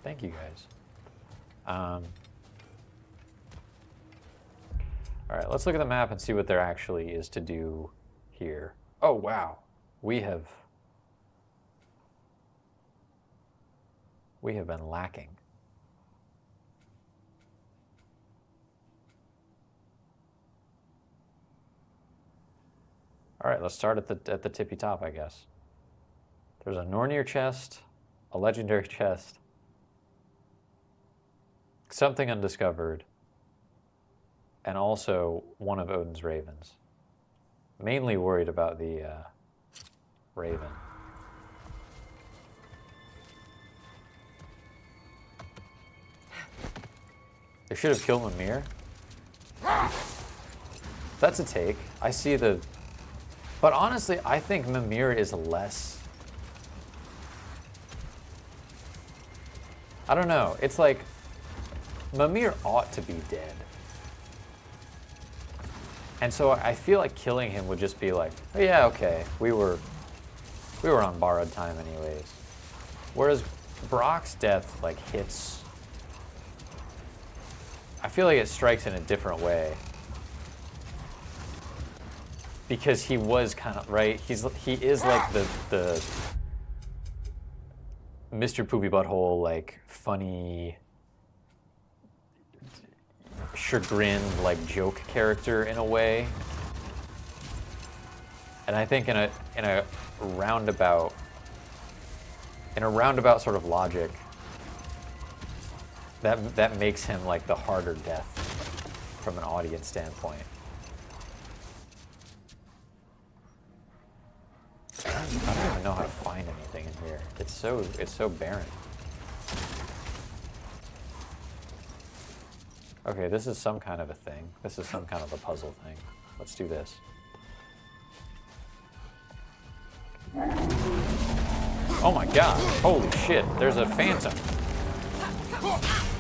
Thank you guys. All right, let's look at the map and see what there actually is to do here. Oh, wow. We have been lacking. All right, let's start at the tippy top, I guess. There's a Nornir chest, a legendary chest, something undiscovered, and also one of Odin's ravens. Mainly worried about the raven. They should have killed Mimir. That's a take. I see the... But honestly, I think Mimir is less... I don't know. It's like... Mimir ought to be dead. And so I feel like killing him would just be like, oh yeah, okay, we were on borrowed time anyways. Whereas Brock's death like hits... I feel like it strikes in a different way. Because he was kind of, right? He is like the Mr. Poopy Butthole, like funny, chagrined, like joke character in a way. And I think in a roundabout sort of logic, that makes him like the harder death from an audience standpoint. I don't even know how to find anything in here. It's so barren. Okay, this is some kind of a thing. This is some kind of a puzzle thing. Let's do this. Oh my god. Holy shit. There's a phantom.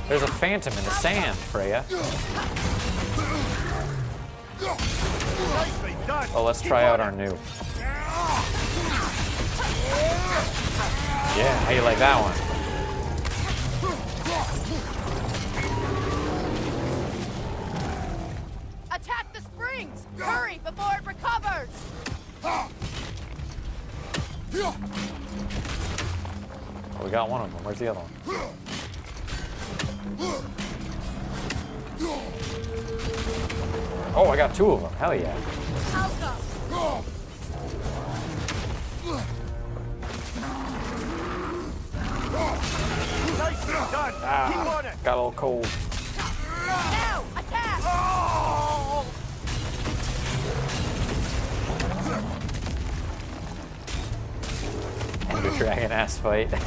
There's a phantom in the sand, Freya. Oh, let's try out our new. Yeah, how you like that one? Attack the springs! Hurry before it recovers! Oh, we got one of them. Where's the other one? Oh, I got two of them. Hell yeah. Nicely done. Keep on it. Got a little cold. Now, attack! Ender dragon ass fight. Now,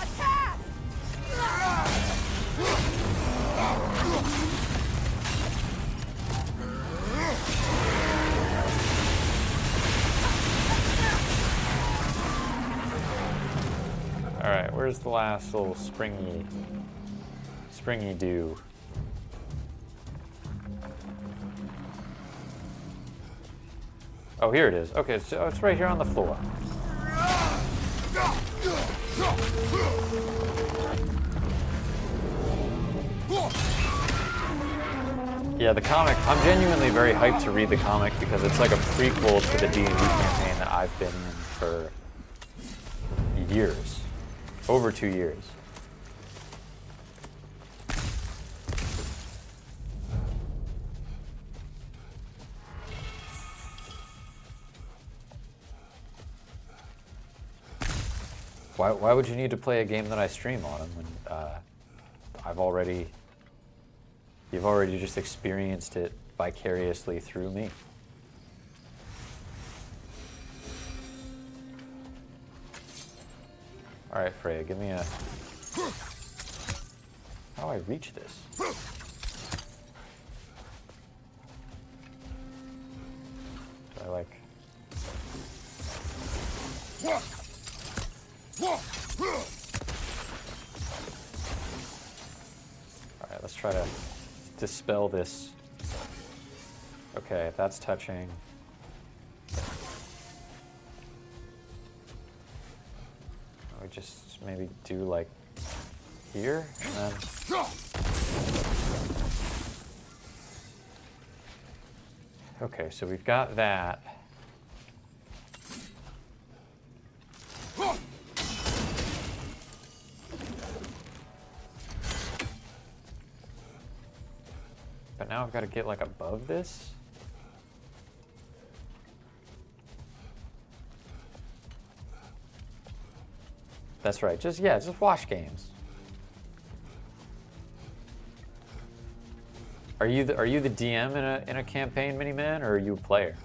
attack! Alright, where's the last little springy dew? Oh, here it is. Okay, so it's right here on the floor. Yeah, the comic, I'm genuinely very hyped to read the comic because it's like a prequel to the D&D campaign that I've been in for years. Over 2 years. Why would you need to play a game that I stream on when you've already just experienced it vicariously through me? All right, Freya, give me a... How do I reach this? Do I like... Alright, let's try to dispel this. Okay, that's touching. We just maybe do like here, and then... Okay, so we've got that. But now I've got to get like above this. That's right. Just watch games. Are you the DM in a campaign, Miniman, or are you a player?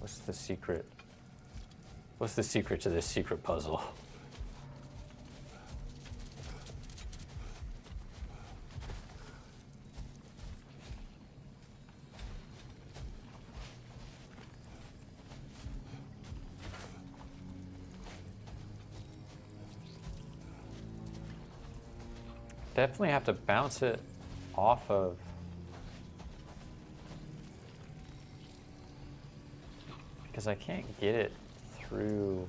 What's the secret? What's the secret to this secret puzzle? Definitely have to bounce it off of... Because I can't get it through...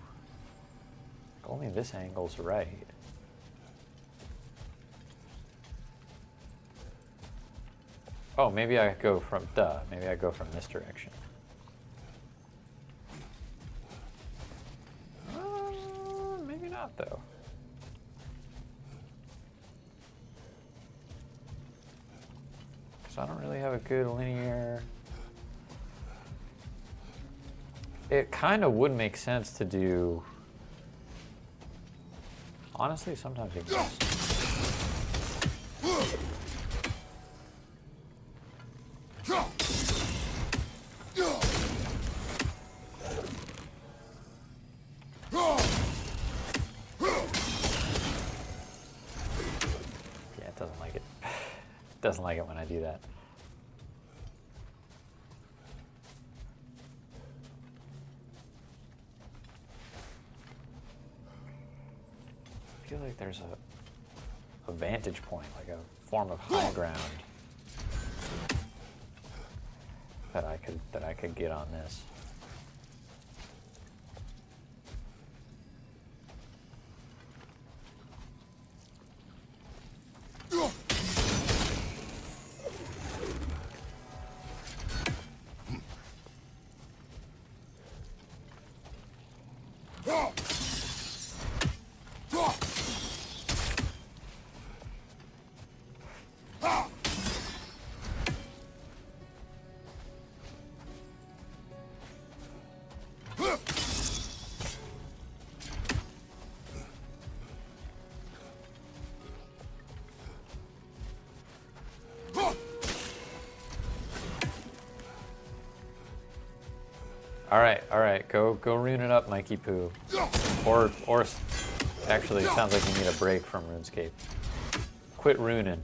Only this angle's right. Oh, maybe I go from... Maybe I go from this direction. Maybe not, though. I don't really have a good linear... It kind of would make sense to do... Honestly, sometimes it does. Doesn't like it when I do that. I feel like there's a vantage point, like a form of high ground that I could get on this. All right, go rune it up, Mikey Poo. Or actually, it sounds like you need a break from RuneScape. Quit runing.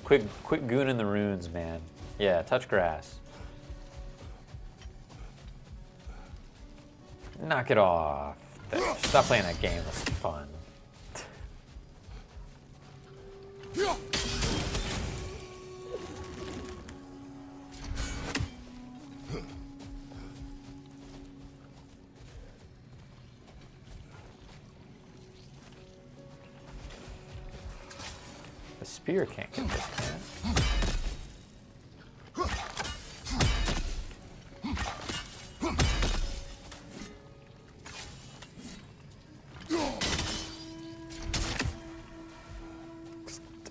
Quit gooning the runes, man. Yeah, touch grass. Knock it off. Stop playing that game. That's fun. The spear can't get this, man.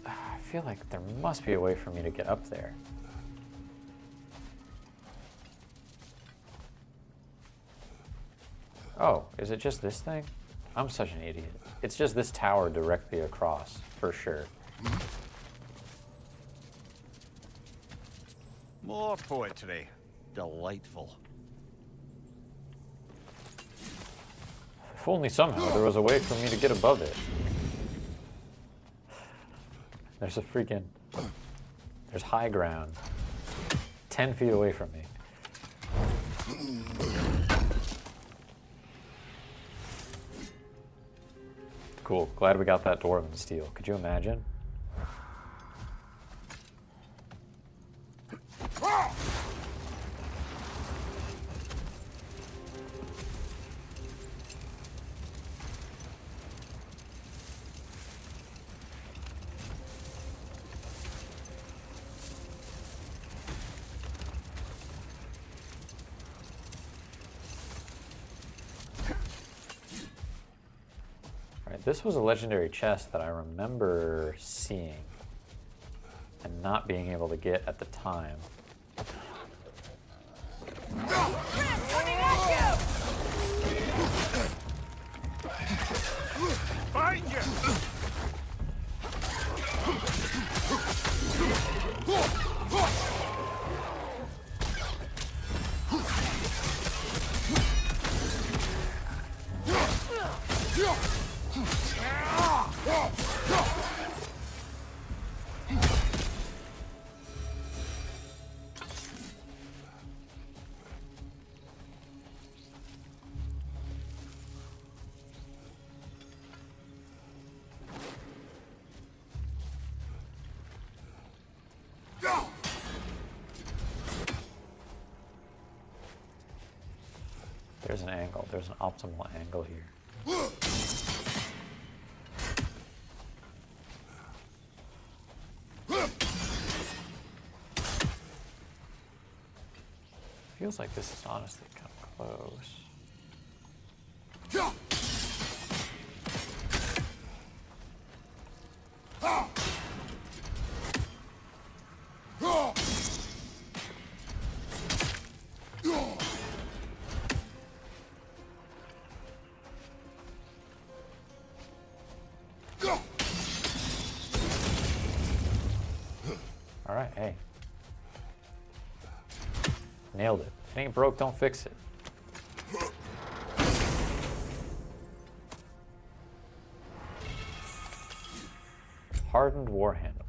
I feel like there must be a way for me to get up there. Oh, is it just this thing? I'm such an idiot. It's just this tower directly across, for sure. More poetry. Delightful. If only somehow there was a way for me to get above it. There's a freaking... There's high ground. 10 feet away from me. Cool. Glad we got that dwarven steel. Could you imagine? This was a legendary chest that I remember seeing and not being able to get at the time. Find you! There's an angle. There's an optimal angle here. Feels like this is honestly kind of close. All right, hey. Nailed it. If it ain't broke, don't fix it. Hardened war handles.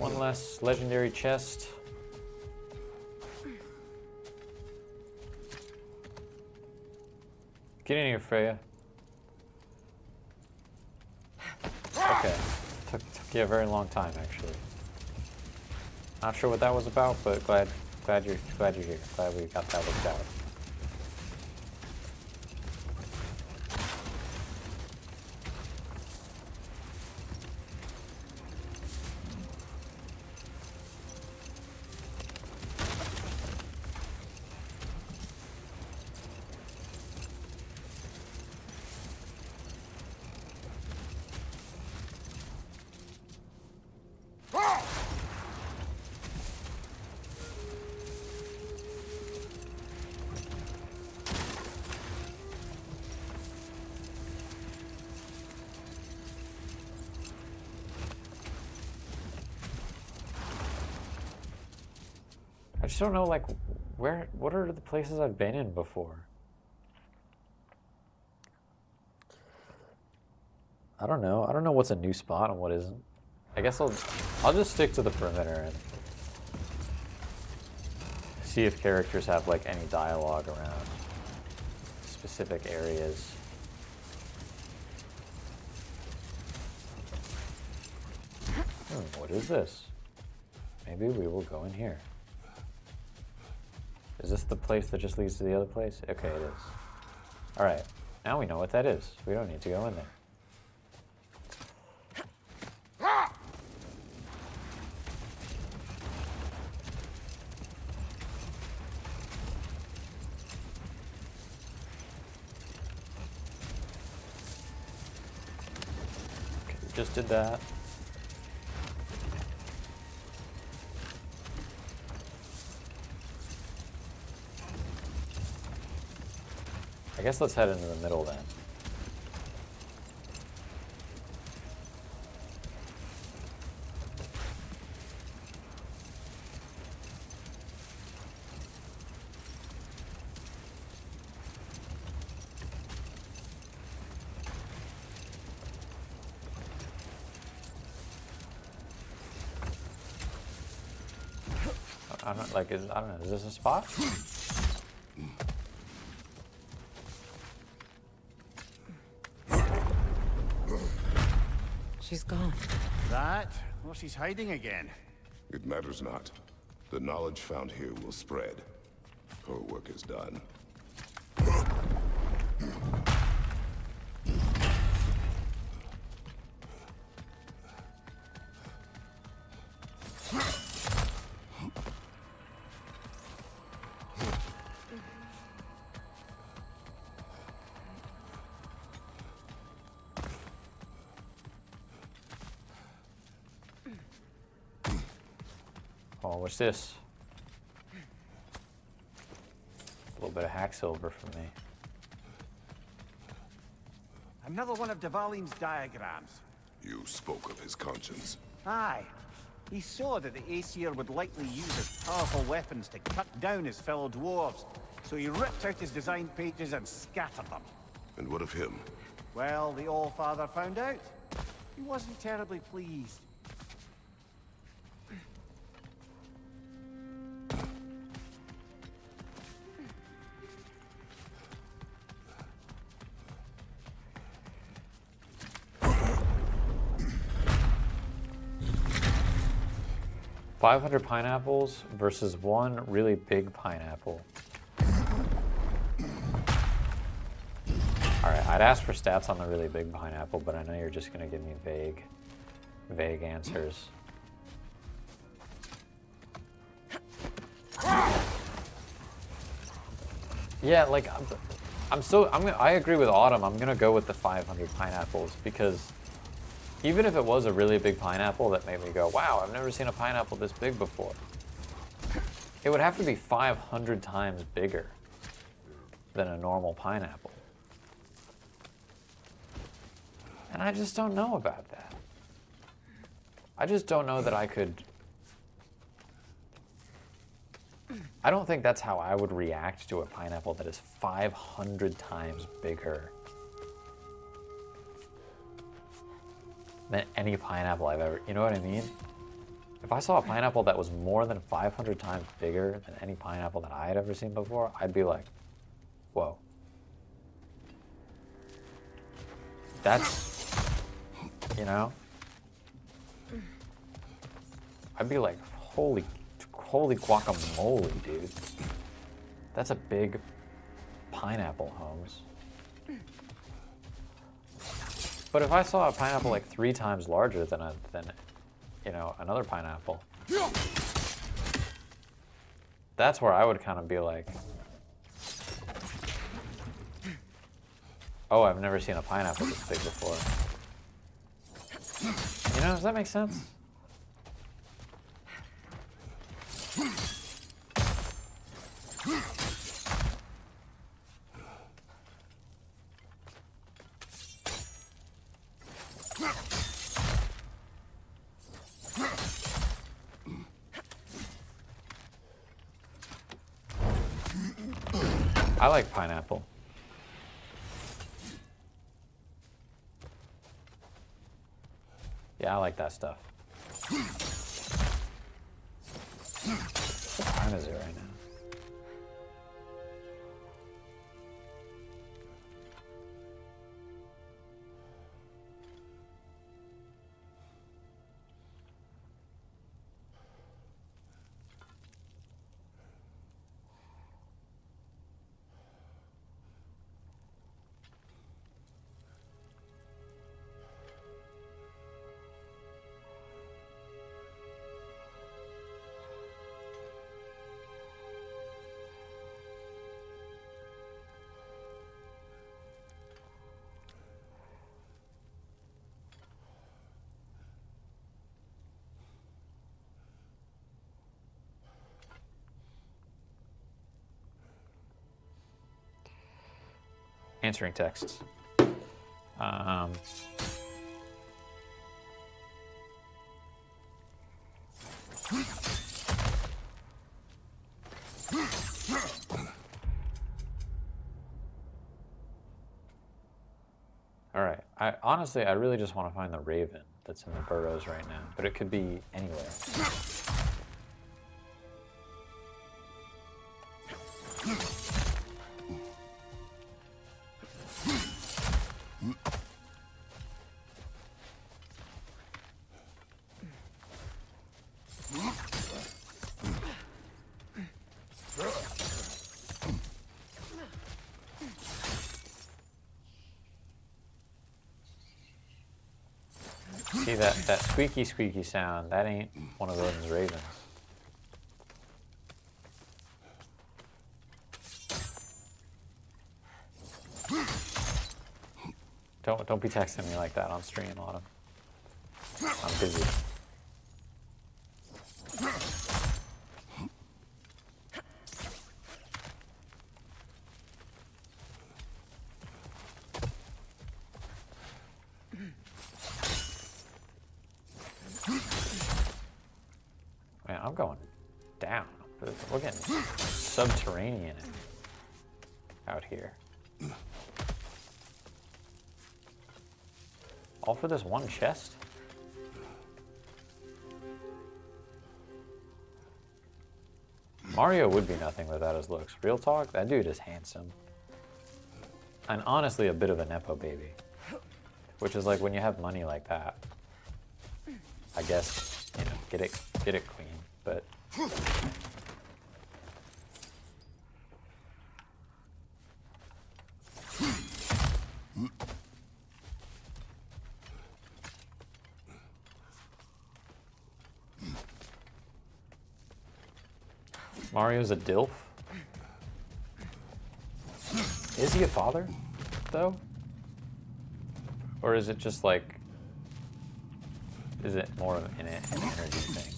One less legendary chest. Get in here, Freya. Okay. Took you a very long time, actually. Not sure what that was about, but glad you're here. Glad we got that worked out. I just don't know, like, what are the places I've been in before? I don't know. I don't know what's a new spot and what isn't. I guess I'll just stick to the perimeter and see if characters have, like, any dialogue around specific areas. What is this? Maybe we will go in here. Is this the place that just leads to the other place? Okay, it is. Alright, now we know what that is. We don't need to go in there. Okay, we just did that. I guess let's head into the middle then. I don't like. I don't know. Is this a spot? She's gone. That? Well, she's hiding again. It matters not. The knowledge found here will spread. Her work is done. Oh, what's this? A little bit of hack silver for me. Another one of Dvalin's diagrams. You spoke of his conscience. Aye. He saw that the Aesir would likely use his powerful weapons to cut down his fellow dwarves, so he ripped out his design pages and scattered them. And what of him? Well, the All-Father found out. He wasn't terribly pleased. $500 pineapples versus one really big pineapple. Alright, I'd ask for stats on the really big pineapple, but I know you're just gonna give me vague answers. Yeah, like, I agree with Autumn. I'm gonna go with the 500 pineapples because even if it was a really big pineapple that made me go, wow, I've never seen a pineapple this big before, it would have to be 500 times bigger than a normal pineapple. And I just don't know about that. I just don't know that I could. I don't think that's how I would react to a pineapple that is 500 times bigger than any pineapple I've ever, you know what I mean? If I saw a pineapple that was more than 500 times bigger than any pineapple that I had ever seen before, I'd be like, whoa. That's, you know? I'd be like, holy guacamole, dude. That's a big pineapple, Holmes. But if I saw a pineapple like 3 times larger than another pineapple, that's where I would kind of be like, oh, I've never seen a pineapple this big before. You know, does that make sense? I like pineapple. Yeah, I like that stuff. What time is it right now? Answering texts. All right. Honestly, I really just want to find the raven that's in the burrows right now, but it could be anywhere. See that squeaky sound? That ain't one of those ravens. Don't be texting me like that on stream, Autumn. I'm busy. Man, I'm going down. We're getting subterranean out here. All for this one chest? Mario would be nothing without his looks. Real talk, that dude is handsome. And honestly, a bit of a Nepo baby. Which is like when you have money like that. I guess, you know, get it, queen. But Mario's a DILF? Is he a father, though? Or is it just like, is it more of an energy thing?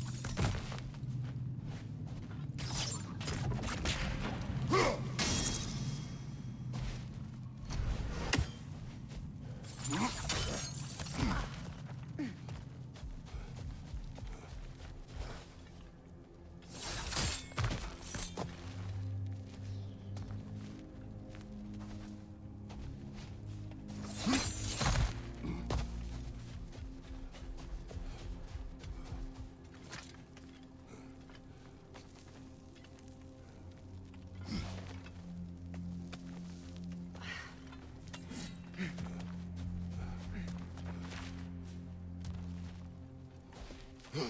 Yeah,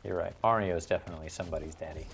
you're right. Mario's definitely somebody's daddy.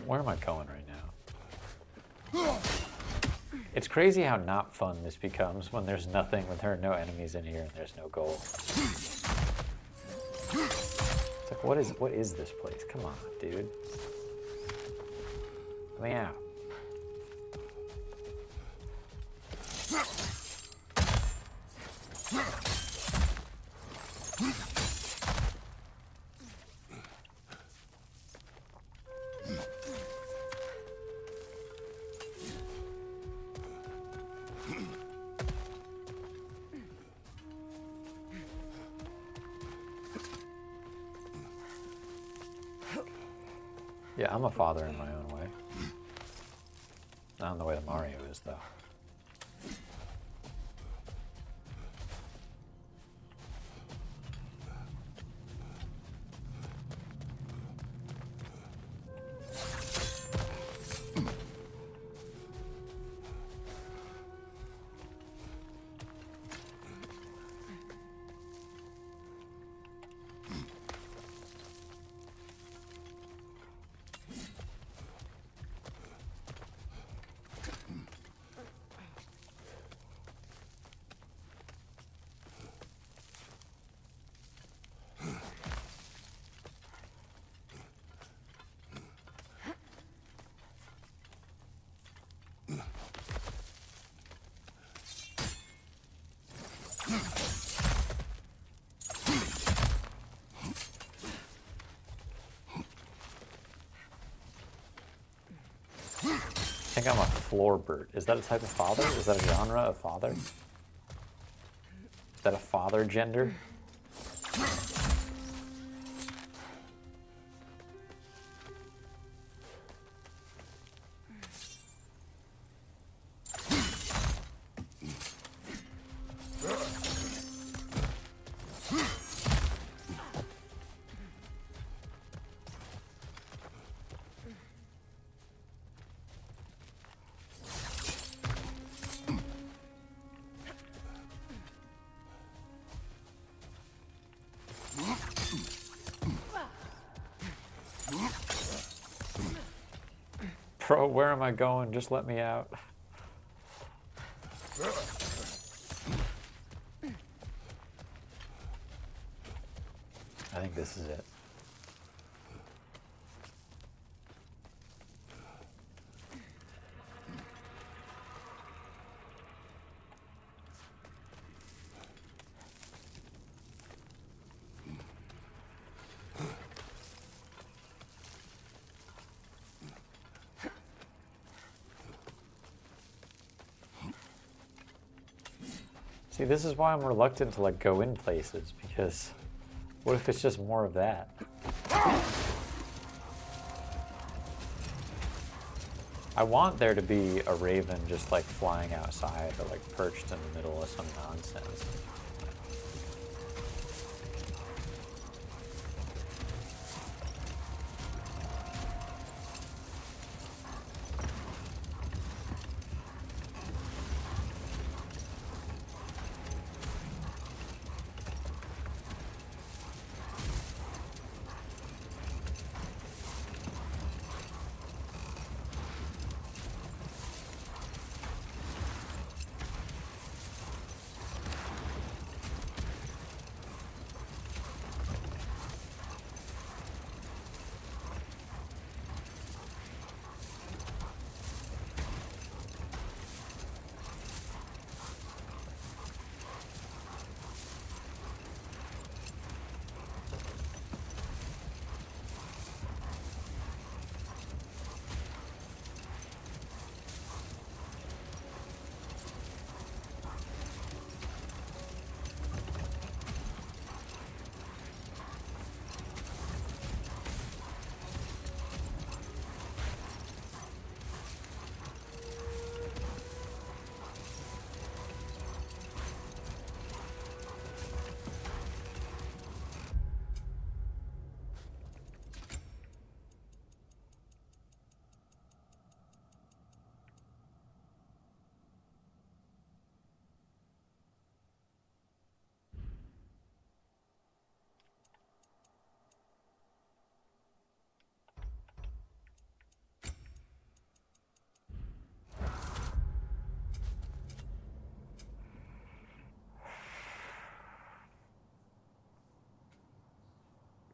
Where am I going right now? It's crazy how not fun this becomes when there's nothing, when there are no enemies in here and there's no goal. It's like, what is this place? Come on, dude. Let me out. Yeah, I'm a father in my own way. Not in the way that Mario is, though. I think I'm a floorbird. Is that a type of father? Is that a genre of father? Is that a father gender? Bro, where am I going? Just let me out. I think this is it. See, this is why I'm reluctant to like go in places, because what if it's just more of that? I want there to be a raven just like flying outside or like perched in the middle of some nonsense.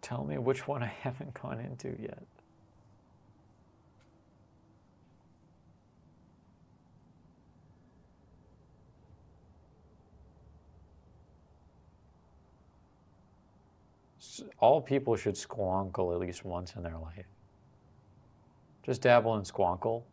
Tell me which one I haven't gone into yet. All people should squonkle at least once in their life. Just dabble in squonkle.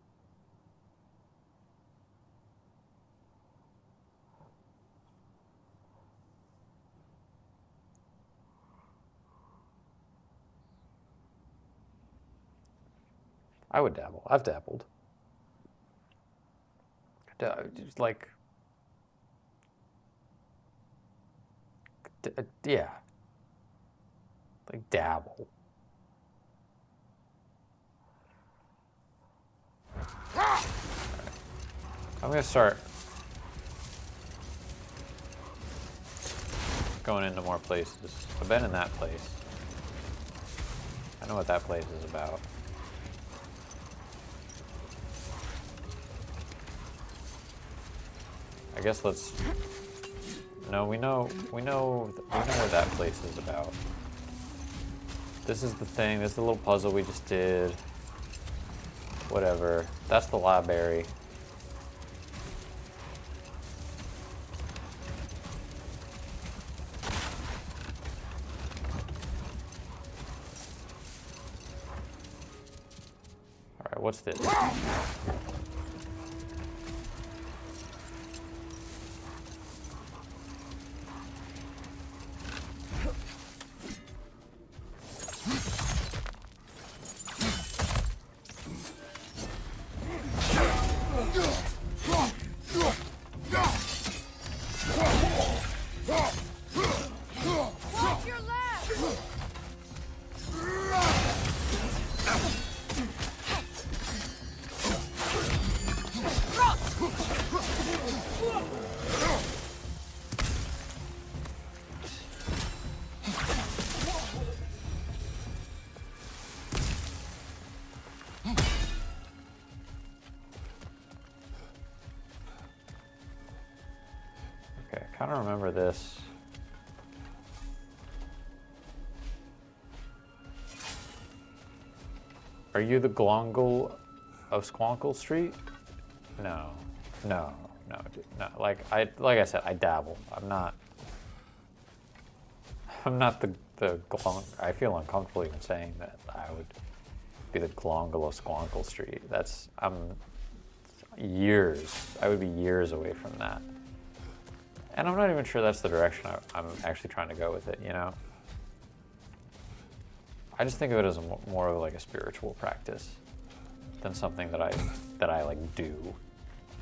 I would dabble. I've dabbled. Just like, yeah. Like dabble. Right. I'm gonna start going into more places. I've been in that place. I know what that place is about. I guess let's. No, we know what that place is about. This is the thing. This is the little puzzle we just did. Whatever. That's the library. All right. What's this? Okay, I kind of remember this. Are you the Glongle of Squonkle Street? No. Like I said, I dabble. I'm not the Glong. I feel uncomfortable even saying that I would be the Glongle of Squonkle Street. I would be years away from that. And I'm not even sure that's the direction I'm actually trying to go with it, you know? I just think of it as more of like a spiritual practice than something that I like do.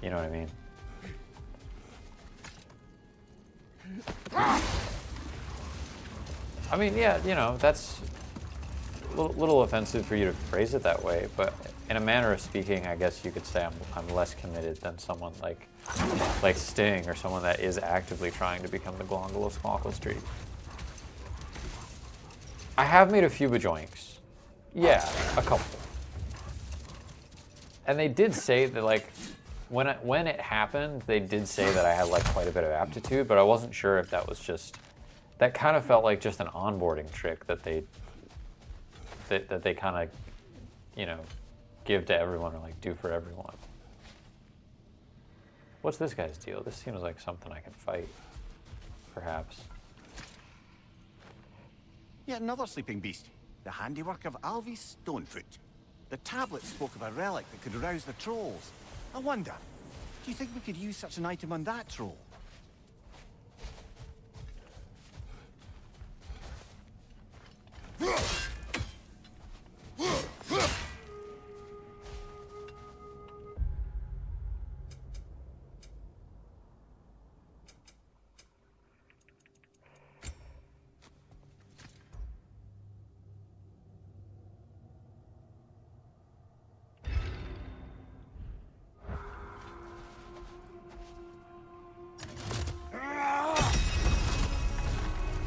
You know what I mean? I mean, yeah, you know, that's a little offensive for you to phrase it that way, but in a manner of speaking, I guess you could say I'm less committed than someone like Sting or someone that is actively trying to become the Glongle of Squonkle Street. I have made a few bajoinks. Yeah, a couple. And they did say that, like, when it happened, they did say that I had, like, quite a bit of aptitude, but I wasn't sure if that was just... That kind of felt like just an onboarding trick that they kind of, you know, give to everyone or, like, do for everyone. What's this guy's deal? This seems like something I can fight, perhaps. Yet another sleeping beast, the handiwork of Alvis Stonefoot. The tablet spoke of a relic that could arouse the trolls. I wonder, do you think we could use such an item on that troll?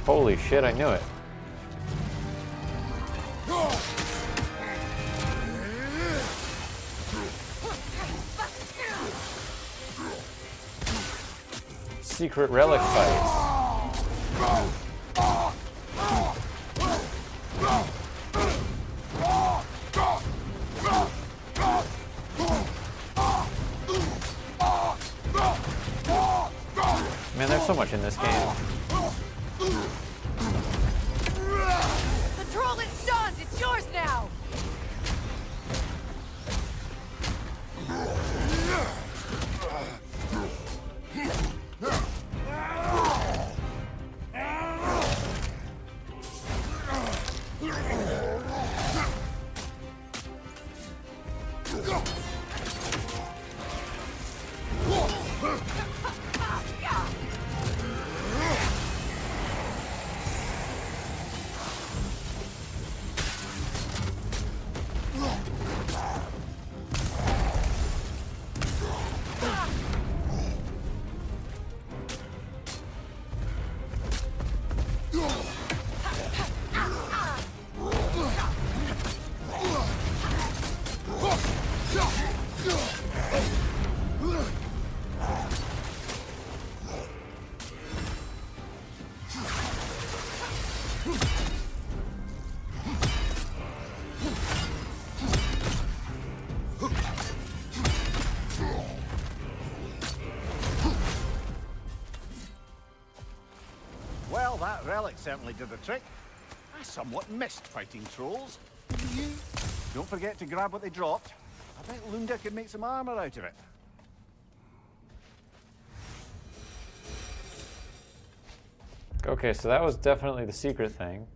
Holy shit, I knew it. Secret relic fights. There's so much in this game. The troll is stunned! It's yours now! Well, that relic certainly did the trick. I somewhat missed fighting trolls. Didn't you? Don't forget to grab what they dropped. I bet Lunda could make some armor out of it. Okay, so that was definitely the secret thing.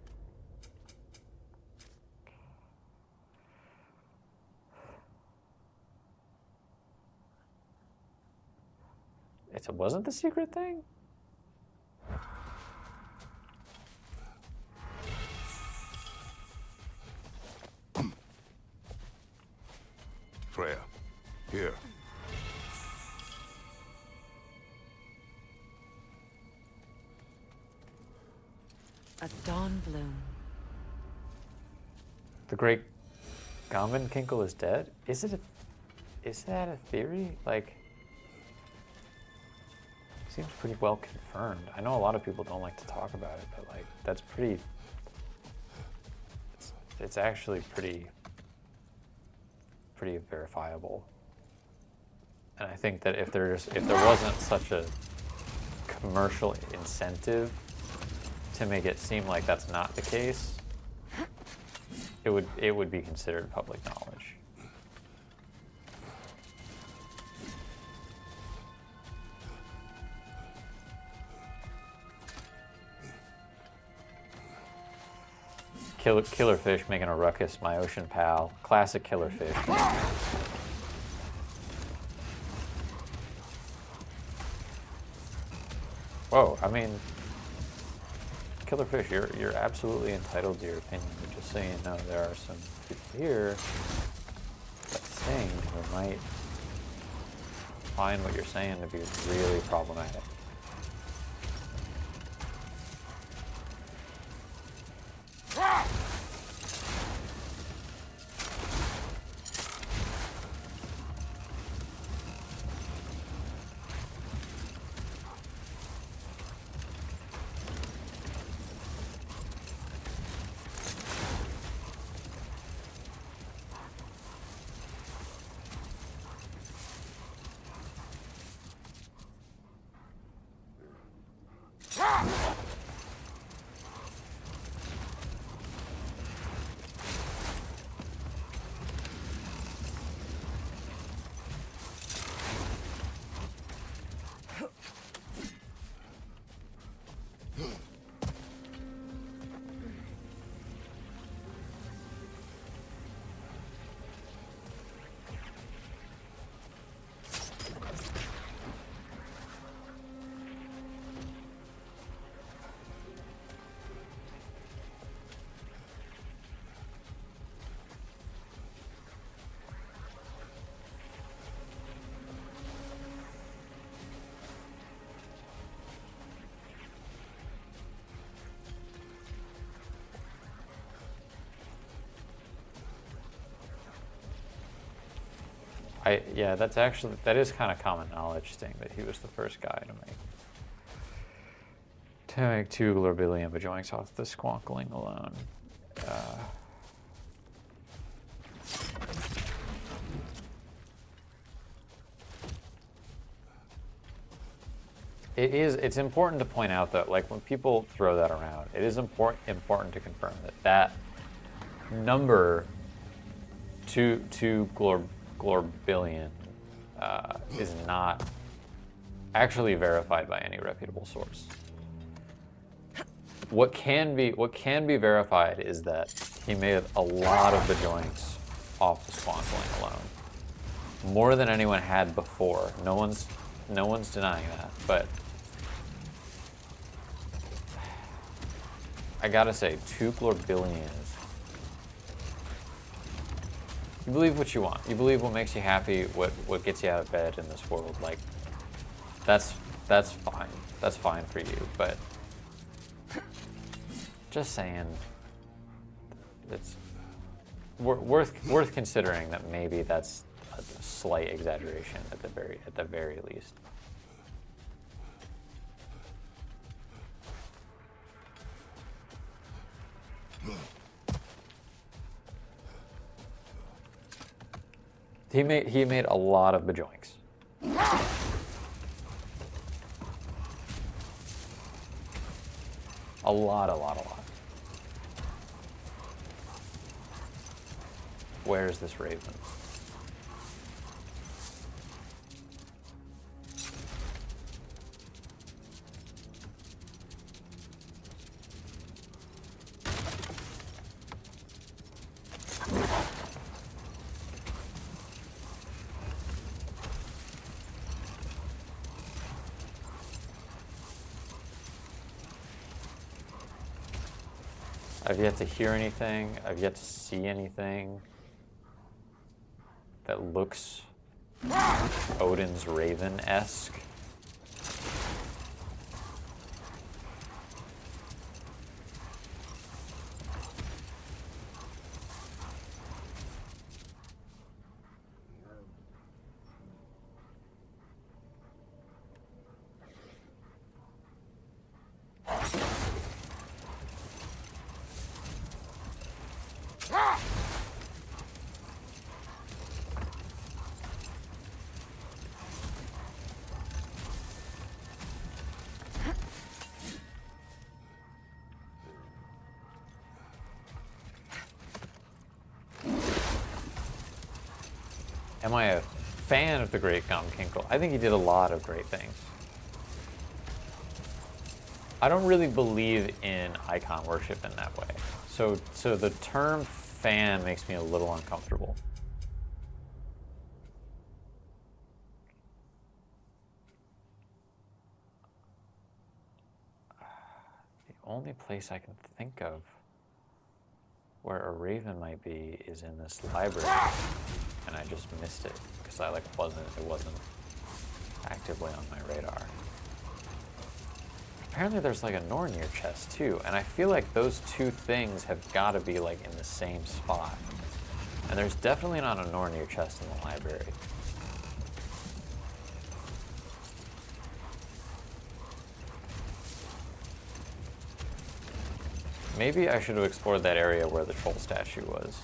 It wasn't the secret thing? Freya, here. A dawn bloom. The great Gaman Kinkle is dead? Is that a theory? Like, seems pretty well confirmed. I know a lot of people don't like to talk about it, but like, that's pretty, it's actually pretty verifiable. And I think that if there wasn't such a commercial incentive to make it seem like that's not the case, it would be considered public knowledge. Killer fish making a ruckus, my ocean pal. Classic killer fish. Whoa, I mean, killer fish, you're absolutely entitled to your opinion. But just so you know, there are some people here that sing who might find what you're saying to be really problematic. Yeah, that is kind of common knowledge, Sting, that he was the first guy to make 2 Glorbillion Bajoinks off the Squonkling alone. It's important to point out that, like, when people throw that around, it is important to confirm that number, 2 glorbillion, is not actually verified by any reputable source. What can be verified is that he made a lot of the joints off the spawn point alone, more than anyone had before. No one's denying that, but I gotta say, 2 glorbillions. You believe what you want. You believe what makes you happy, what gets you out of bed in this world. Like, that's fine. That's fine for you. But just saying, it's worth considering that maybe that's a slight exaggeration at the very least. He made a lot of bajoinks. A lot. Where's this raven? I've yet to hear anything. I've yet to see anything that looks Odin's Raven-esque. Am I a fan of the great Gomkinkle? I think he did a lot of great things. I don't really believe in icon worship in that way. So the term fan makes me a little uncomfortable. The only place I can think of where a raven might be is in this library, and I just missed it because it wasn't actively on my radar. Apparently there's like a Nornir chest too, and I feel like those two things have got to be like in the same spot. And there's definitely not a Nornir chest in the library. Maybe I should have explored that area where the troll statue was.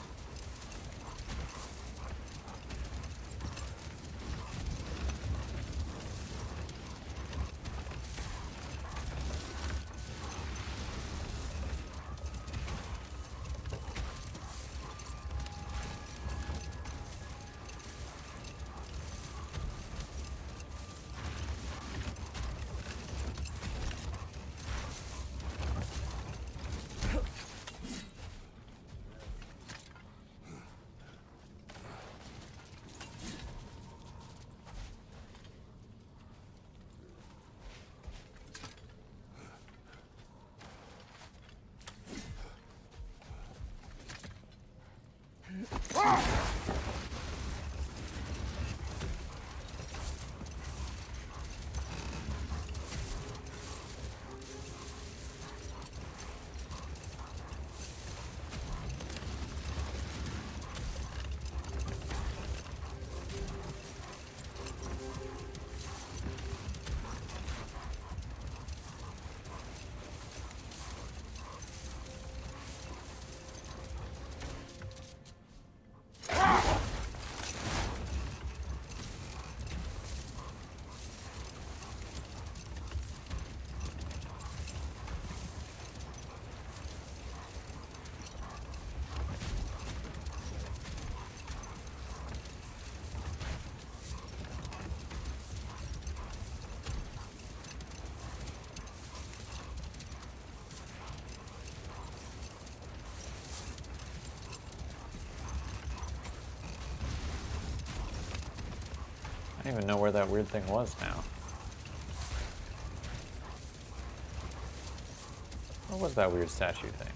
I don't even know where that weird thing was now. What was that weird statue thing?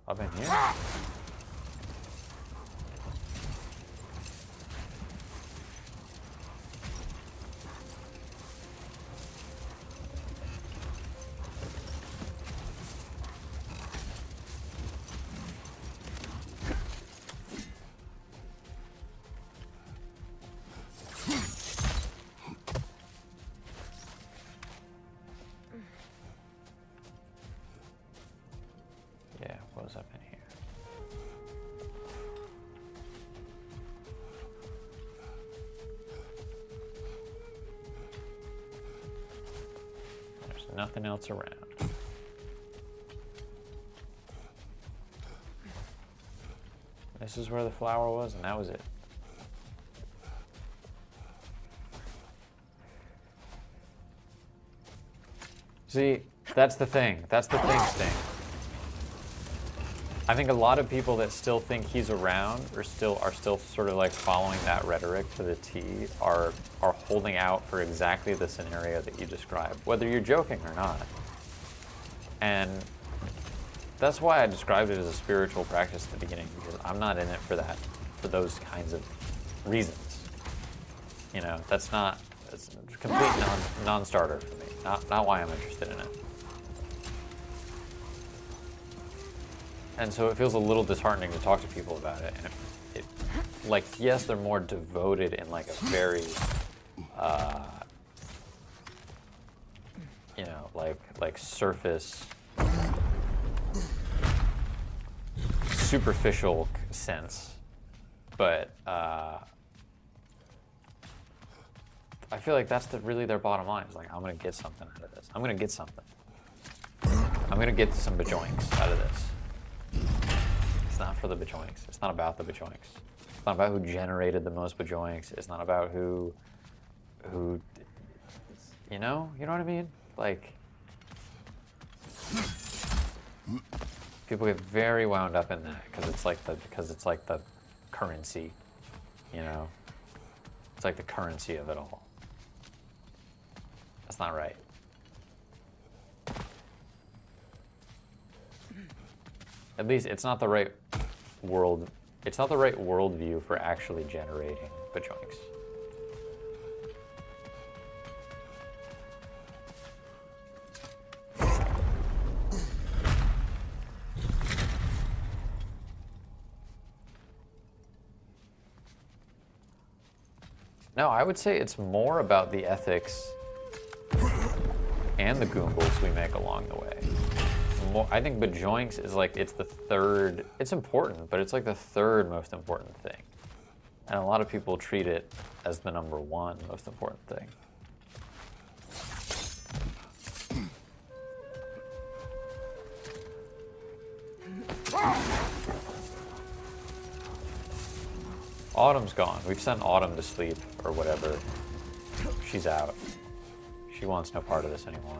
Up in here? Yeah, what was up in here? There's nothing else around. This is where the flower was, and that was it. See, that's the thing. That's the thing, Sting. I think a lot of people that still think he's around or are still sort of like following that rhetoric to the T are holding out for exactly the scenario that you described, whether you're joking or not. And that's why I described it as a spiritual practice at the beginning, because I'm not in it for that, for those kinds of reasons. You know, it's a complete non-starter for me. Not why I'm interested in it. And so it feels a little disheartening to talk to people about it. And like, yes, they're more devoted in like a very, you know, like surface, superficial sense. But I feel like that's really their bottom line. It's like, I'm gonna get something out of this. I'm gonna get something. I'm gonna get some bajoinks out of this. It's not for the bajoinks. It's not about the bajoinks. It's not about who generated the most bajoinks. It's not about who, you know what I mean? Like, people get very wound up in that because it's like the currency, you know? It's like the currency of it all. That's not right. At least it's not the right world. It's not the right worldview for actually generating bajoinks. No, I would say it's more about the ethics and the goombles we make along the way. I think bajoinks is like, it's the third, it's important, but it's like the third most important thing. And a lot of people treat it as the number one most important thing. Autumn's gone. We've sent Autumn to sleep, or whatever. She's out. She wants no part of this anymore.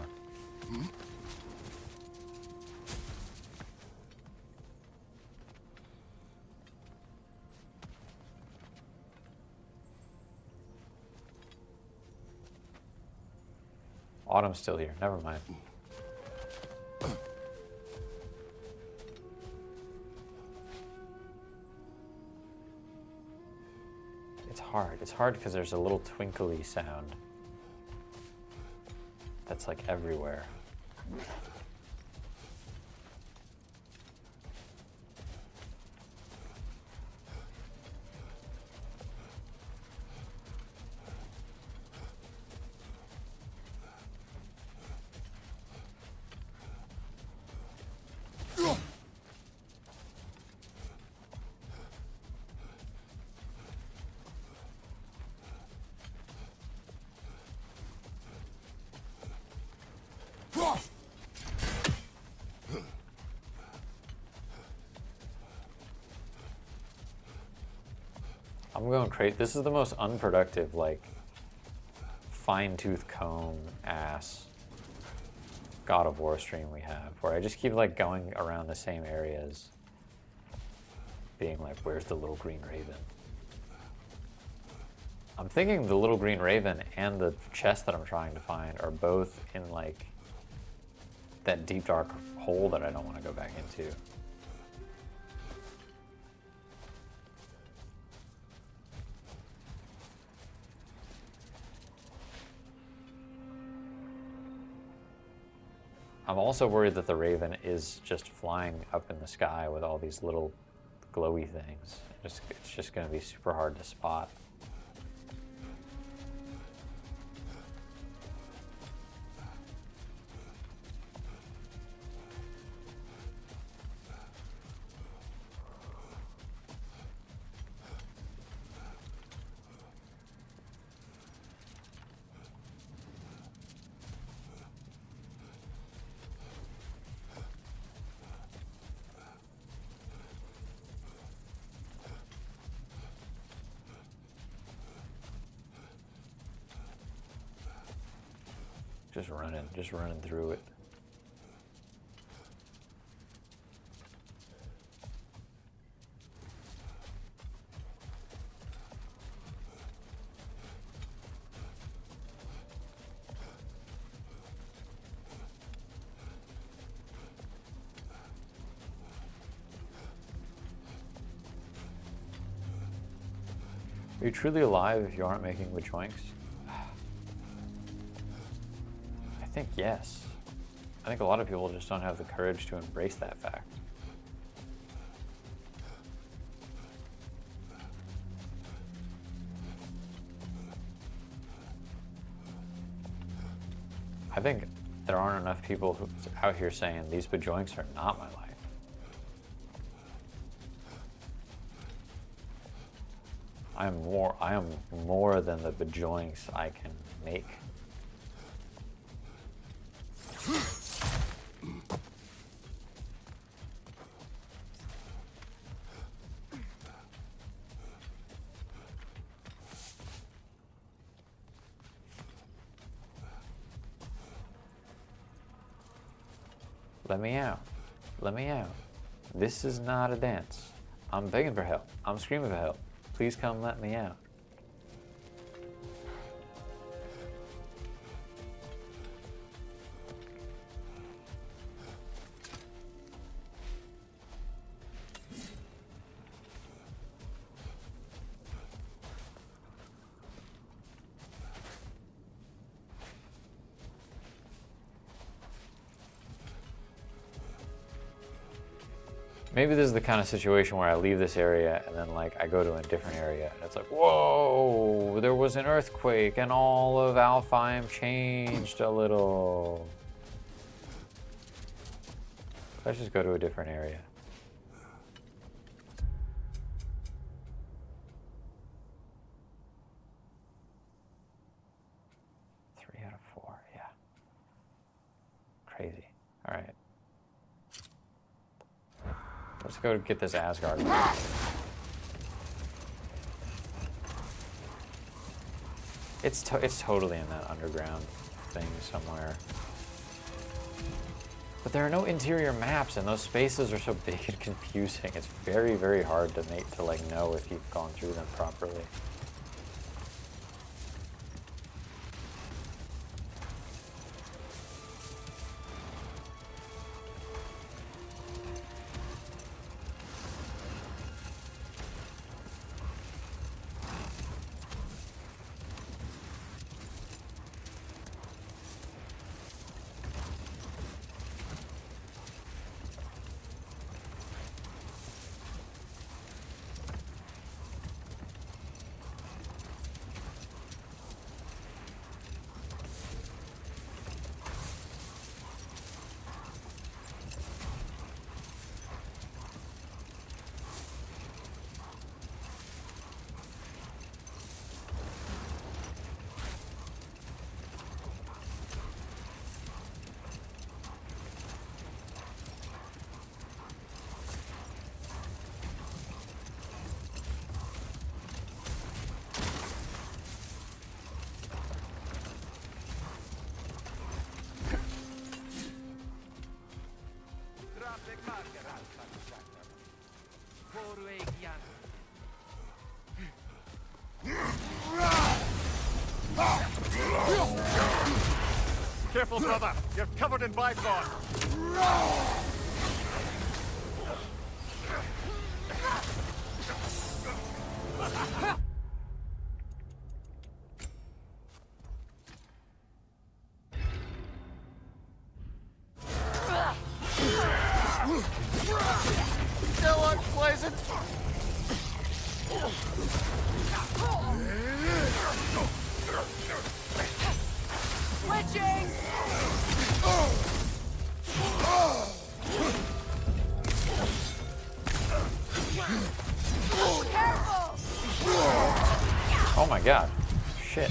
Autumn's still here. Never mind. It's hard. It's hard because there's a little twinkly sound that's like everywhere. I'm going crazy. This is the most unproductive, like, fine-tooth comb ass God of War stream we have, where I just keep like going around the same areas being like, where's the little green raven? I'm thinking the little green raven and the chest that I'm trying to find are both in like that deep dark hole that I don't want to go back into. I'm also worried that the raven is just flying up in the sky with all these little glowy things. It's just going to be super hard to spot. Just running through it. Are you truly alive if you aren't making the joinks? I think yes. I think a lot of people just don't have the courage to embrace that fact. I think there aren't enough people who out here saying these bajoinks are not my life. I am more than the bajoinks I can make. Let me out. Let me out. This is not a dance. I'm begging for help. I'm screaming for help. Please come let me out. Maybe this is the kind of situation where I leave this area and then like I go to a different area and it's like, whoa, there was an earthquake and all of Alfheim changed a little. Let's just go to a different area. Three out of 4, yeah. Crazy. All right. Let's go get this Asgard. It's totally in that underground thing somewhere. But there are no interior maps, and those spaces are so big and confusing. It's very, very hard to know if you've gone through them properly. Careful, brother. You're covered in bifrost. Still unpleasant. Switching! Oh my god. Shit.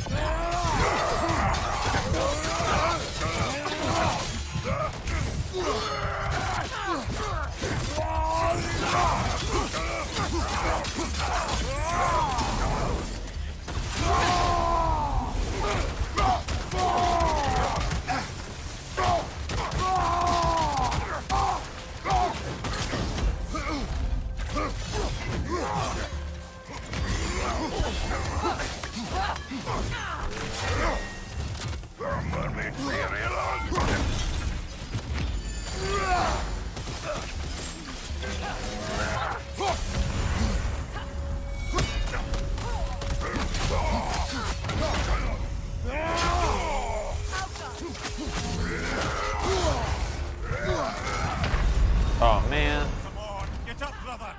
Oh man. Come on, get up, brother.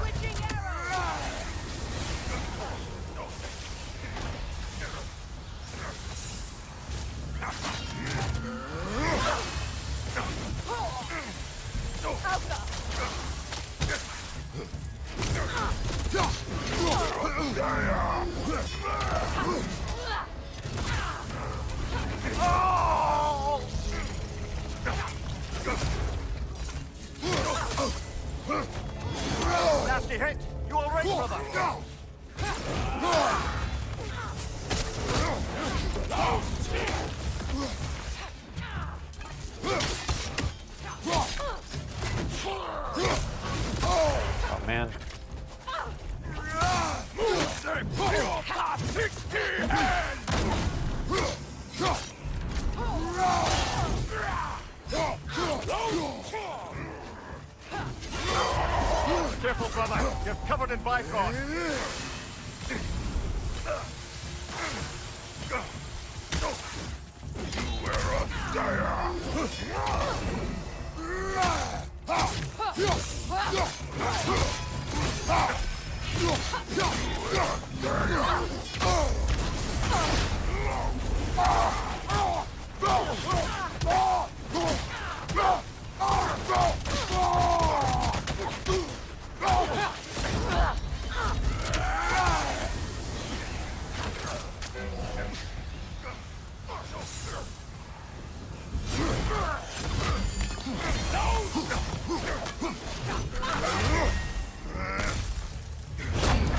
Switching arrow! Nasty hit. You all right, brother? Oh man. Careful, brother. You're covered in bifrost.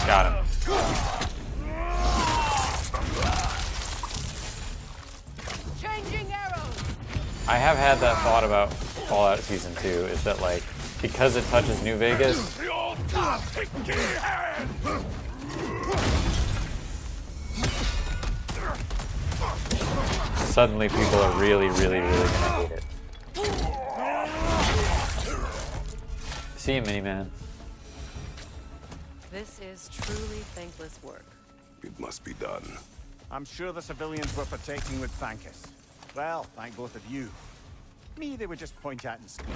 Got him. Changing arrows! I have had that thought about Fallout Season 2, is that like, because it touches New Vegas, suddenly people are really gonna hate it. See you, Mini-Man. This is truly thankless work. It must be done. I'm sure the civilians were protecting would thank us. Well, thank both of you. Me, they would just point at and scream.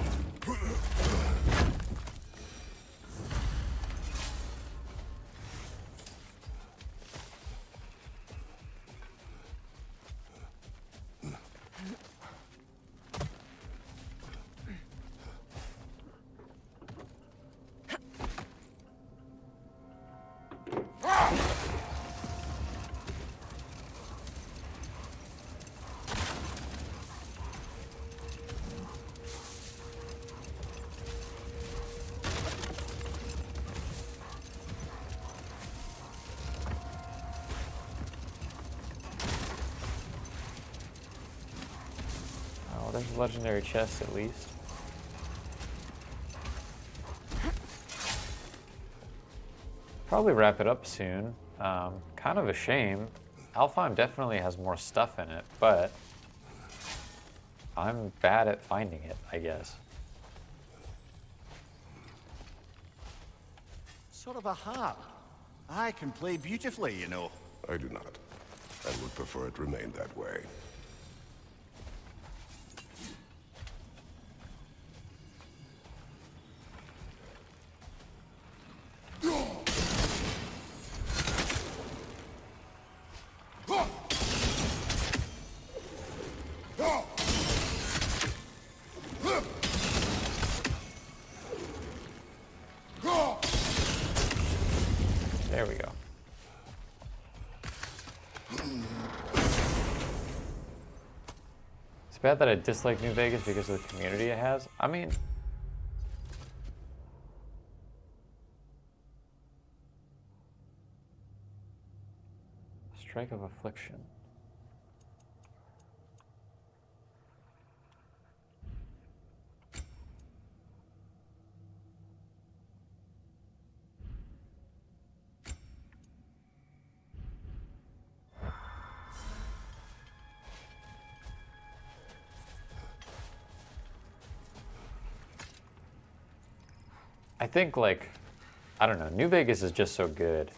legendary chest at least. Probably wrap it up soon. Kind of a shame. Alfheim definitely has more stuff in it, but I'm bad at finding it, I guess. Sort of a harp. I can play beautifully, you know. I do not. I would prefer it remain that way. There we go. It's bad that I dislike New Vegas because of the community it has. I mean, Strike of Affliction. I think, like, I don't know, New Vegas is just so good.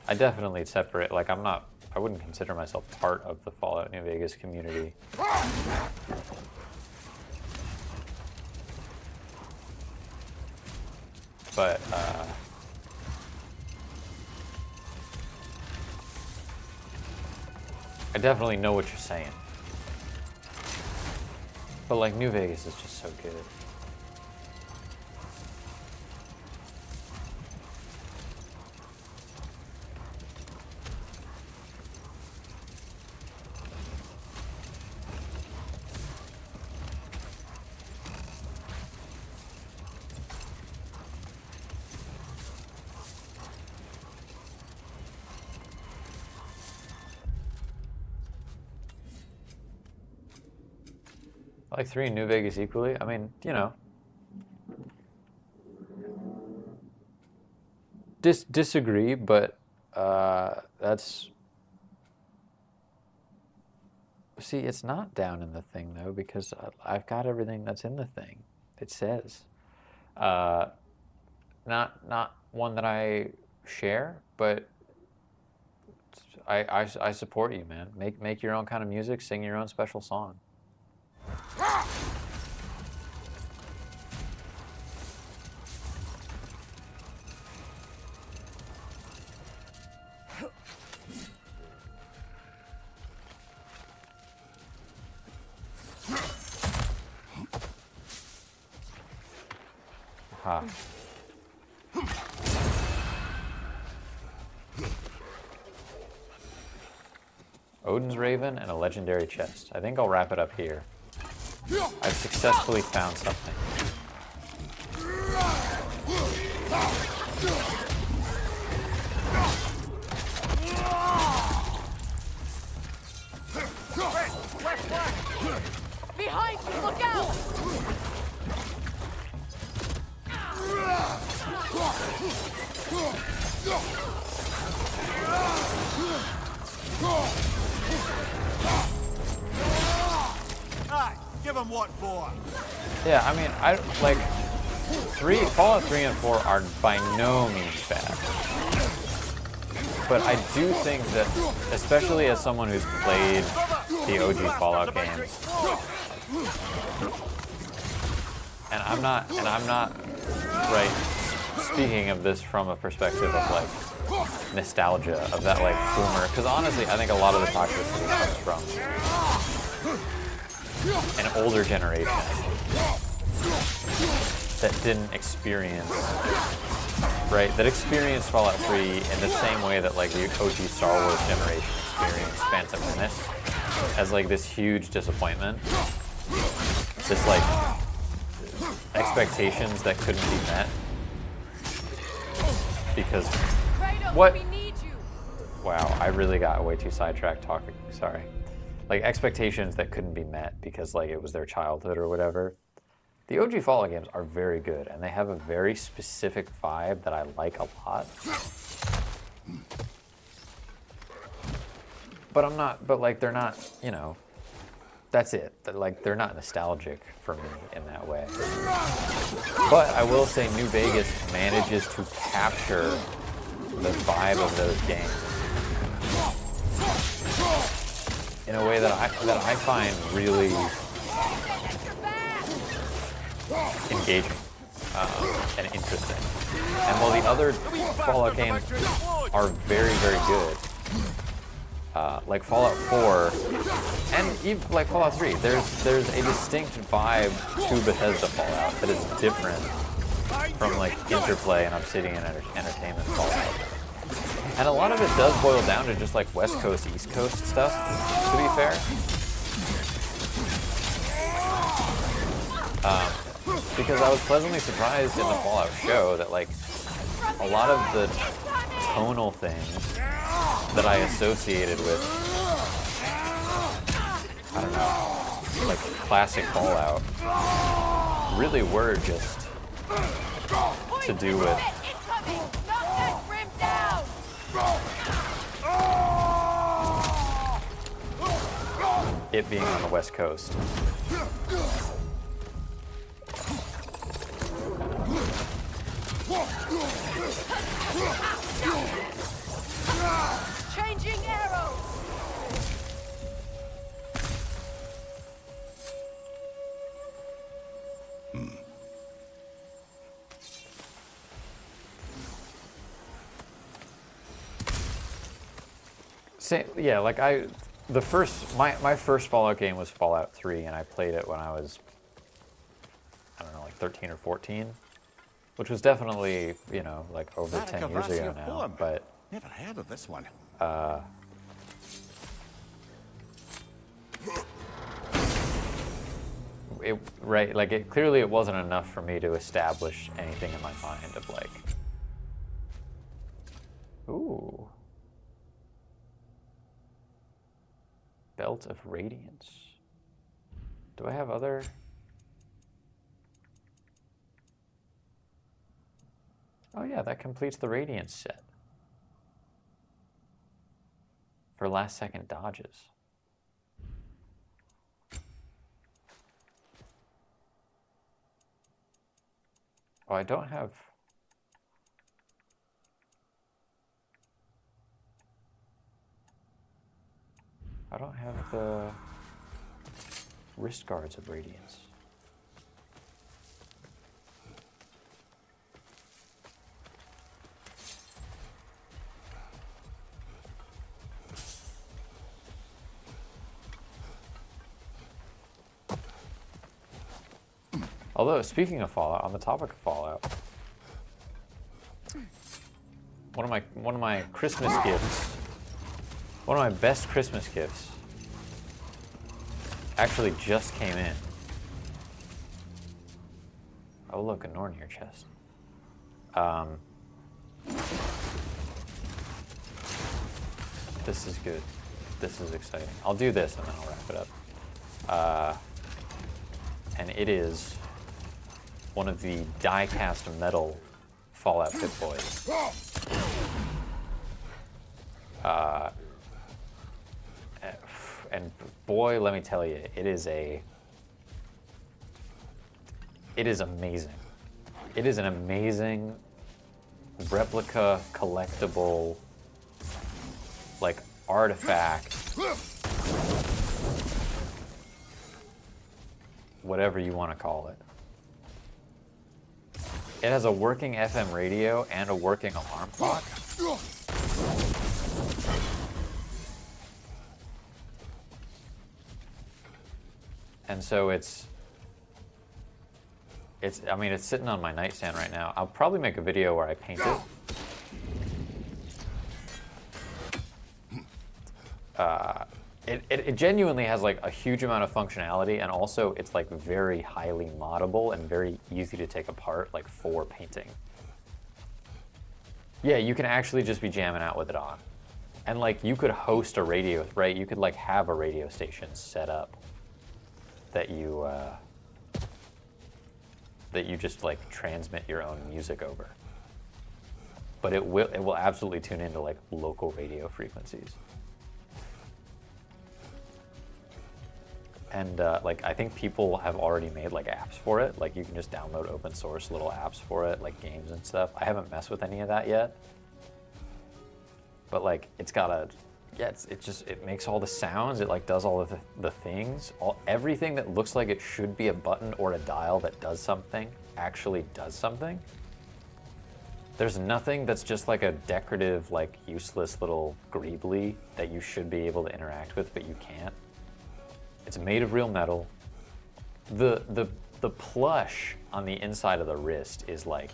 I definitely separate, like, I wouldn't consider myself part of the Fallout New Vegas community. But, I definitely know what you're saying. But, like, New Vegas is just so good. I like 3 in New Vegas equally. I mean, you know. Disagree, but that's... See, it's not down in the thing, though, because I've got everything that's in the thing. It says. Not one that I share, but I support you, man. Make your own kind of music, sing your own special song. Ha. Odin's Raven and a legendary chest. I think I'll wrap it up here. I've successfully found something. Behind you, look out! Aye, give him what for. Yeah, I mean, Fallout 3 and 4 are by no means bad. But I do think that, especially as someone who's played the OG Fallout games, and I'm not right speaking of this from a perspective of like nostalgia of that like boomer, because honestly I think a lot of the toxicity comes from an older generation that didn't experience, right, that experienced Fallout 3 in the same way that like the OG Star Wars generation experienced Phantom Menace as like this huge disappointment, this like expectations that couldn't be met because Kratos, what? we need you. Wow, I really got way too sidetracked talking. Sorry. like expectations that couldn't be met because like it was their childhood or whatever. The OG Fallout games are very good, and they have a very specific vibe that I like a lot. But I'm not, but like they're not, you know, that's it. Like they're not nostalgic for me in that way. But I will say New Vegas manages to capture the vibe of those games in a way that I find really engaging and interesting. And while the other Fallout games are very, very good, like Fallout 4 and even like Fallout 3, there's a distinct vibe to Bethesda Fallout that is different from like Interplay and Obsidian Entertainment Fallout. And a lot of it does boil down to just like West Coast, East Coast stuff, to be fair. Because I was pleasantly surprised in the Fallout show that like a lot of the tonal things that I associated with, I don't know, like classic Fallout, really were just to do with it being on the West Coast. Changing arrows! Yeah, like my first Fallout game was Fallout 3, and I played it when I was, I don't know, like 13 or 14, which was definitely, you know, like over 10 years ago now, but... Never heard of this one. Right, like it clearly it wasn't enough for me to establish anything in my mind of like, ooh, Belt of Radiance. Do I have other? Oh yeah, that completes the Radiance set for last second dodges. Oh, I don't have... I don't have the wrist guards of Radiance. Although, speaking of Fallout, on the topic of Fallout, one of my Christmas gifts, one of my best Christmas gifts, actually just came in. Oh look, a Nornir chest. This is good. This is exciting. I'll do this and then I'll wrap it up. And it is one of the die-cast metal Fallout Pip-Boys. And boy, let me tell you, it is amazing. It is an amazing replica, collectible, like artifact, whatever you want to call it. It has a working FM radio and a working alarm clock. And so it's I mean, it's sitting on my nightstand right now. I'll probably make a video where I paint it. It genuinely has like a huge amount of functionality, and also it's like very highly moddable and very easy to take apart, like for painting. Yeah, you can actually just be jamming out with it on. And like you could host a radio, right? You could like have a radio station set up that you just like transmit your own music over. But it will absolutely tune into like local radio frequencies. And like I think people have already made like apps for it. Like you can just download open source little apps for it, like games and stuff. I haven't messed with any of that yet. But like it's got a, yeah, it makes all the sounds. It like does all of the things. Everything that looks like it should be a button or a dial that does something actually does something. There's nothing that's just like a decorative, like useless little greebly that you should be able to interact with, but you can't. It's made of real metal. The plush on the inside of the wrist is like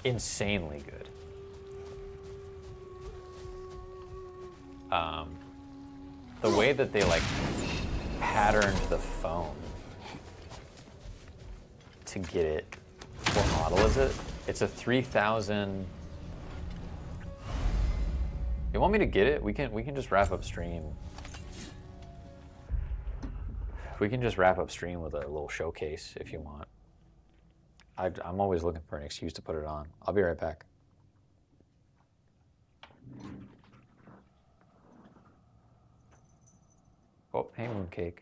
insanely good. The way that they like patterned the foam to get it. What model is it? It's a 3000. You want me to get it? We can just wrap up stream. We can just wrap up stream with a little showcase if you want. I'm always looking for an excuse to put it on. I'll be right back. Oh, hey, Mooncake.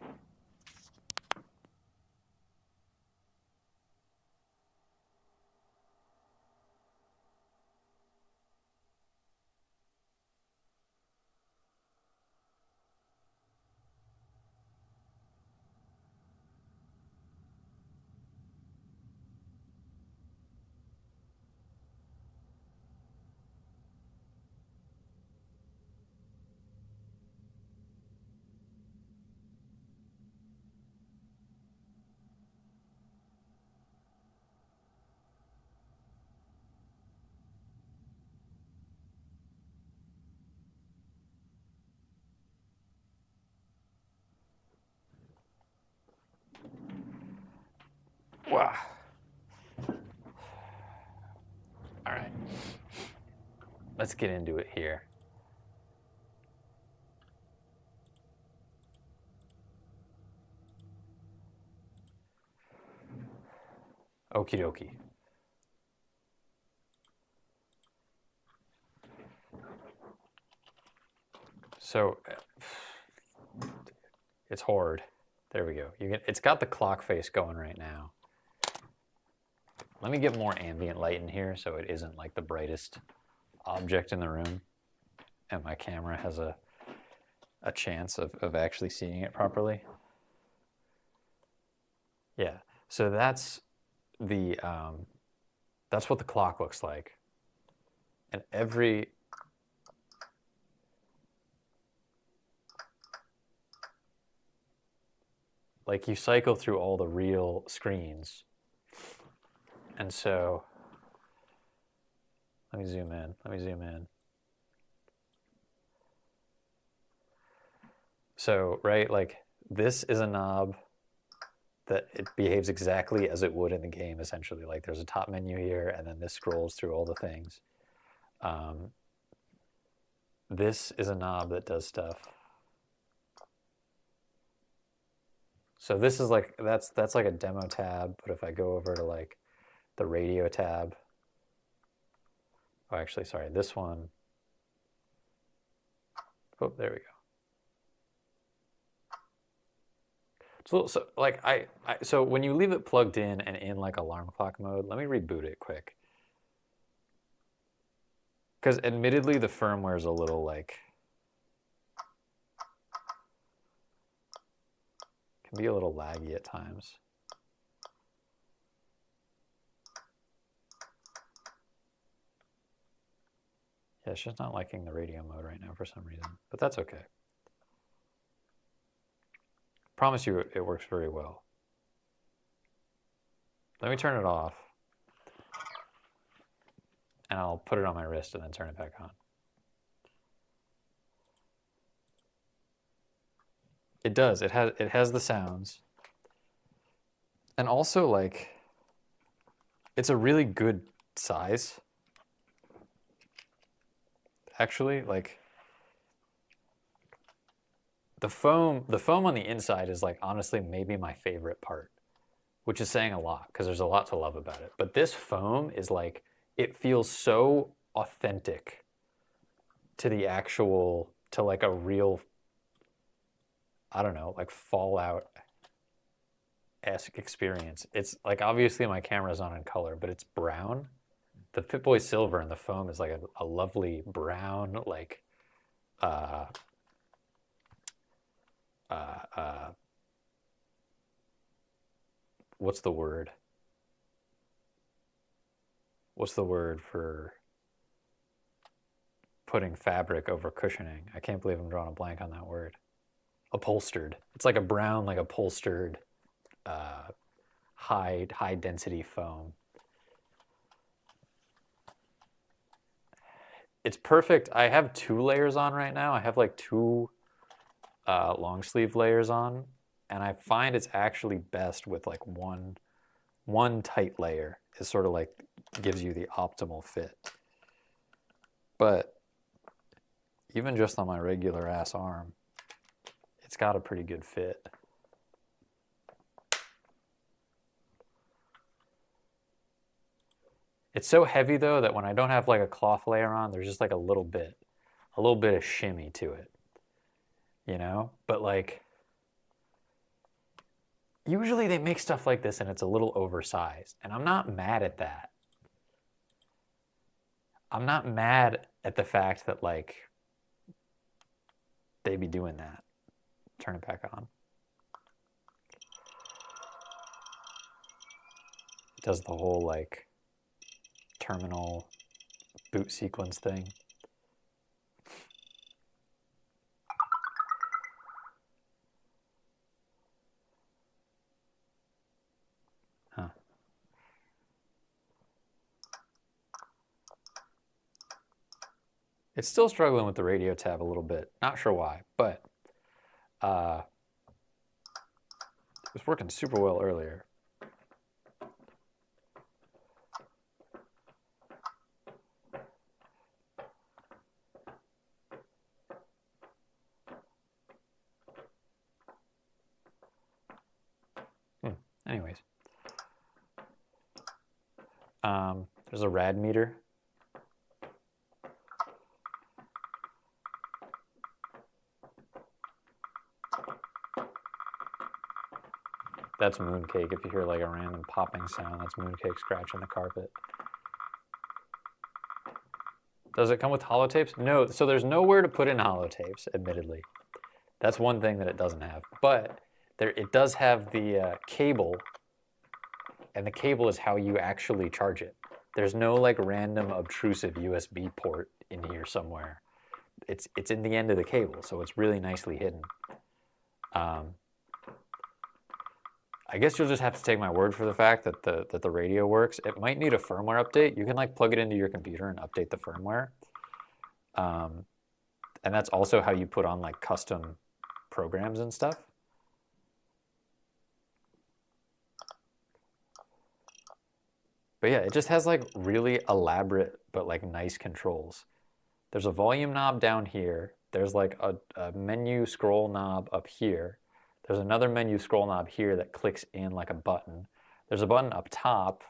Wow. All right. Let's get into it here. Okie dokie. So it's hard. There we go. It's got the clock face going right now. Let me get more ambient light in here so it isn't like the brightest object in the room, and my camera has a chance of actually seeing it properly. Yeah. So that's what the clock looks like, and like you cycle through all the real screens. And so, let me zoom in. So, right, like this is a knob that it behaves exactly as it would in the game, essentially. Like there's a top menu here, and then this scrolls through all the things. This is a knob that does stuff. So this is like, that's like a demo tab, but if I go over to like the radio tab, oh, actually, sorry, this one. Oh, there we go. So like so when you leave it plugged in and in like alarm clock mode, let me reboot it quick. Because admittedly, the firmware is a little like, can be a little laggy at times. Yeah, it's just not liking the radio mode right now for some reason, but that's okay. Promise you it works very well. Let me turn it off, and I'll put it on my wrist and then turn it back on. It does. It has the sounds. And also, like, it's a really good size. actually. Like the foam on the inside is like honestly maybe my favorite part, which is saying a lot because there's a lot to love about it. But this foam is like, it feels so authentic to the actual, to like a real, I don't know, like Fallout-esque experience. It's like, obviously my camera's on in color, but it's brown. The Pip-Boy Silver and the foam is like a lovely brown, like, what's the word? What's the word for putting fabric over cushioning? I can't believe I'm drawing a blank on that word. Upholstered. It's like a brown, like upholstered, high density foam. It's perfect. I have 2 layers on right now. I have like 2 long sleeve layers on, and I find it's actually best with like one tight layer. Is sort of like gives you the optimal fit. But even just on my regular ass arm, it's got a pretty good fit. It's so heavy though that when I don't have like a cloth layer on, there's just like a little bit of shimmy to it, you know? But like, usually they make stuff like this and it's a little oversized, and I'm not mad at that. I'm not mad at the fact that like they be doing that. Turn it back on. It does the whole like terminal boot sequence thing. Huh. It's still struggling with the radio tab a little bit. Not sure why, but it was working super well earlier. Anyways, there's a rad meter. That's Mooncake. If you hear like a random popping sound, that's Mooncake scratching the carpet. Does it come with holotapes? No, so there's nowhere to put in holotapes, admittedly. That's one thing that it doesn't have. But it does have the cable, and the cable is how you actually charge it. There's no like random obtrusive USB port in here somewhere. It's in the end of the cable, so it's really nicely hidden. I guess you'll just have to take my word for the fact that the radio works. It might need a firmware update. You can like plug it into your computer and update the firmware. And that's also how you put on like custom programs and stuff. But yeah, it just has like really elaborate but like nice controls. There's a volume knob down here. There's like a menu scroll knob up here. There's another menu scroll knob here that clicks in like a button. There's a button up top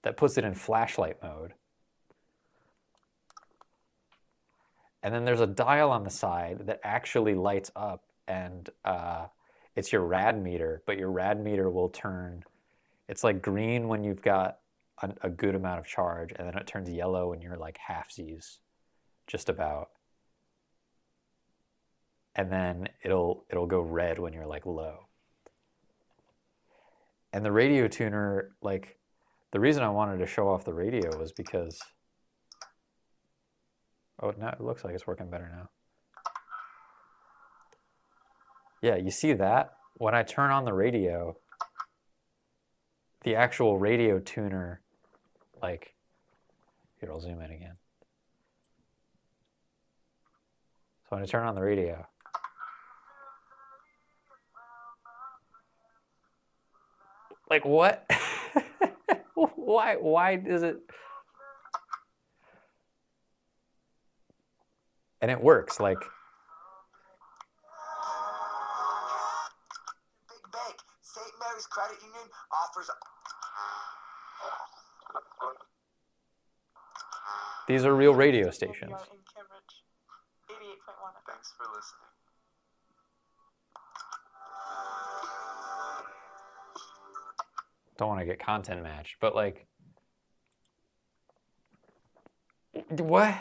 that puts it in flashlight mode. And then there's a dial on the side that actually lights up, and it's your rad meter, but your rad meter will turn, it's like green when you've got a good amount of charge, and then it turns yellow when you're like halfsies, just about. And then it'll go red when you're like low. And the radio tuner, like, the reason I wanted to show off the radio was because, oh, now it looks like it's working better now. Yeah, you see that? When I turn on the radio, the actual radio tuner, like, here, I'll zoom in again. So when I turn on the radio, like, what? Why does it? And it works. Like, Big Bank, St. Mary's Credit Union offers. these are real radio stations. In Cambridge, 88.1. Thanks for listening. Don't want to get content matched, but like, what?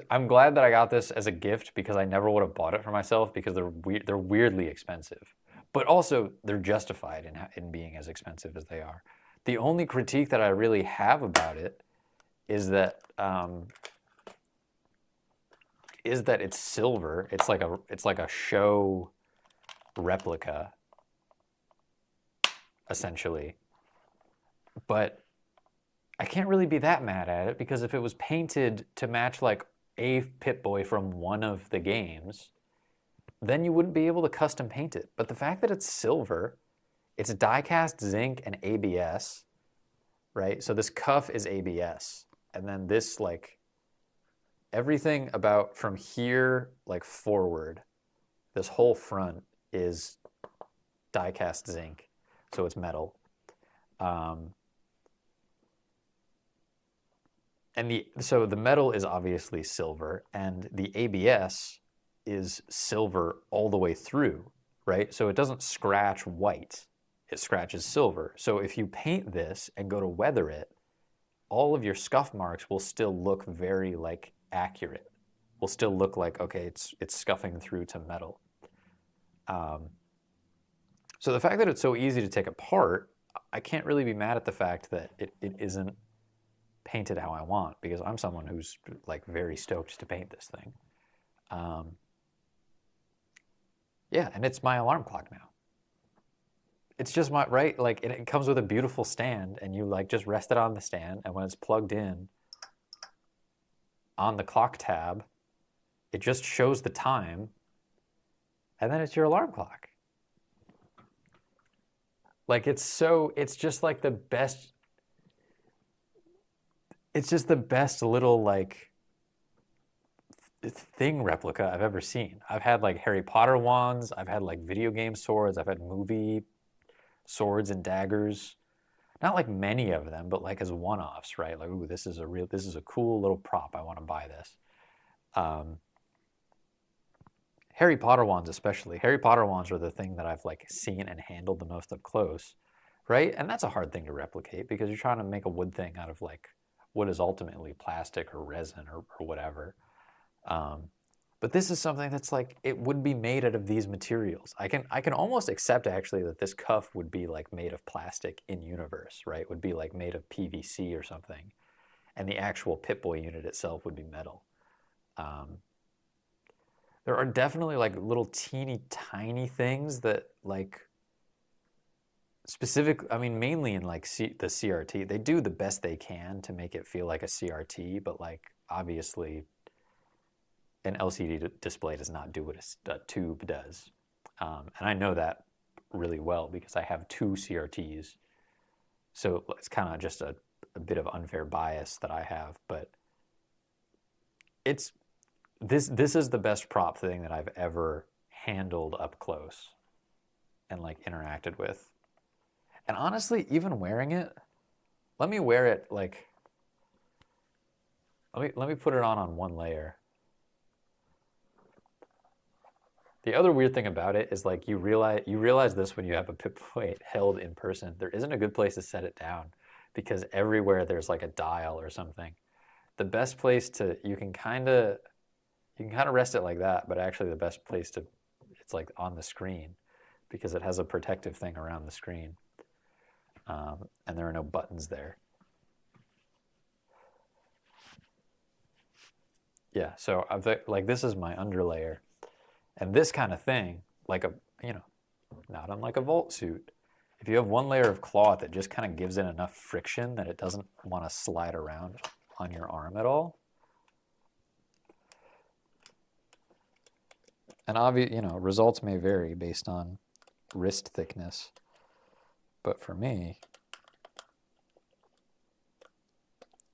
I'm glad that I got this as a gift because I never would have bought it for myself because they're weirdly expensive, but also they're justified in being as expensive as they are. The only critique that I really have about it is that it's silver. It's like a show replica, essentially. But I can't really be that mad at it because if it was painted to match like a Pip-Boy from one of the games, then you wouldn't be able to custom paint it. But the fact that it's silver, it's die-cast zinc and ABS, right? So this cuff is ABS. And then this, like, everything about from here, like, forward, this whole front is die-cast zinc. So it's metal. So the metal is obviously silver, and the ABS is silver all the way through, right? So it doesn't scratch white, it scratches silver. So if you paint this and go to weather it, all of your scuff marks will still look very like accurate. Will still look like, okay, it's scuffing through to metal. So the fact that it's so easy to take apart, I can't really be mad at the fact that it isn't painted how I want, because I'm someone who's like very stoked to paint this thing. Yeah, and it's my alarm clock now. It's just my, right? Like it comes with a beautiful stand, and you like just rest it on the stand, and when it's plugged in on the clock tab, it just shows the time, and then it's your alarm clock. Like it's just like the best, it's just the best little like thing replica I've ever seen. I've had like Harry Potter wands, I've had like video game swords, I've had movie swords and daggers. Not like many of them, but like as one-offs, right? Like, ooh, this is a cool little prop. I want to buy this. Harry Potter wands especially. Harry Potter wands are the thing that I've like seen and handled the most up close, right? And that's a hard thing to replicate because you're trying to make a wood thing out of like what is ultimately plastic or resin or whatever. But this is something that's like, it would be made out of these materials. I can almost accept actually that this cuff would be like made of plastic in universe, right? Would be like made of PVC or something. And the actual Pip-Boy unit itself would be metal. There are definitely like little teeny tiny things that like mainly in like the CRT, they do the best they can to make it feel like a CRT, but like obviously an LCD display does not do what a tube does. And I know that really well because I have 2 CRTs. So it's kind of just a bit of unfair bias that I have, but this is the best prop thing that I've ever handled up close and like interacted with. And honestly, even wearing it, let me wear it like, let me put it on one layer. The other weird thing about it is like you realize this when you have a Pip-Boy held in person. There isn't a good place to set it down because everywhere there's like a dial or something. The best place you can kind of rest it like that, but actually the best place it's like on the screen because it has a protective thing around the screen. And there are no buttons there. Yeah, so like this is my underlayer. And this kind of thing, like not unlike a vault suit, if you have one layer of cloth, it just kind of gives it enough friction that it doesn't want to slide around on your arm at all. And results may vary based on wrist thickness. But for me,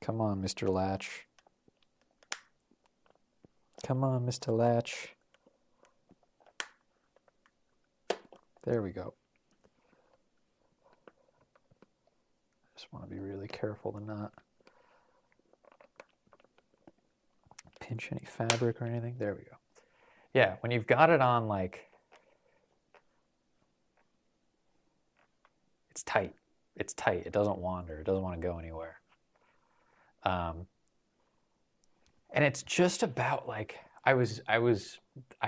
come on, Mr. Latch. Come on, Mr. Latch. There we go. Just want to be really careful to not pinch any fabric or anything. There we go. Yeah, when you've got it on, like, it's tight. It's tight. It doesn't wander. It doesn't want to go anywhere. And it's just about, like, I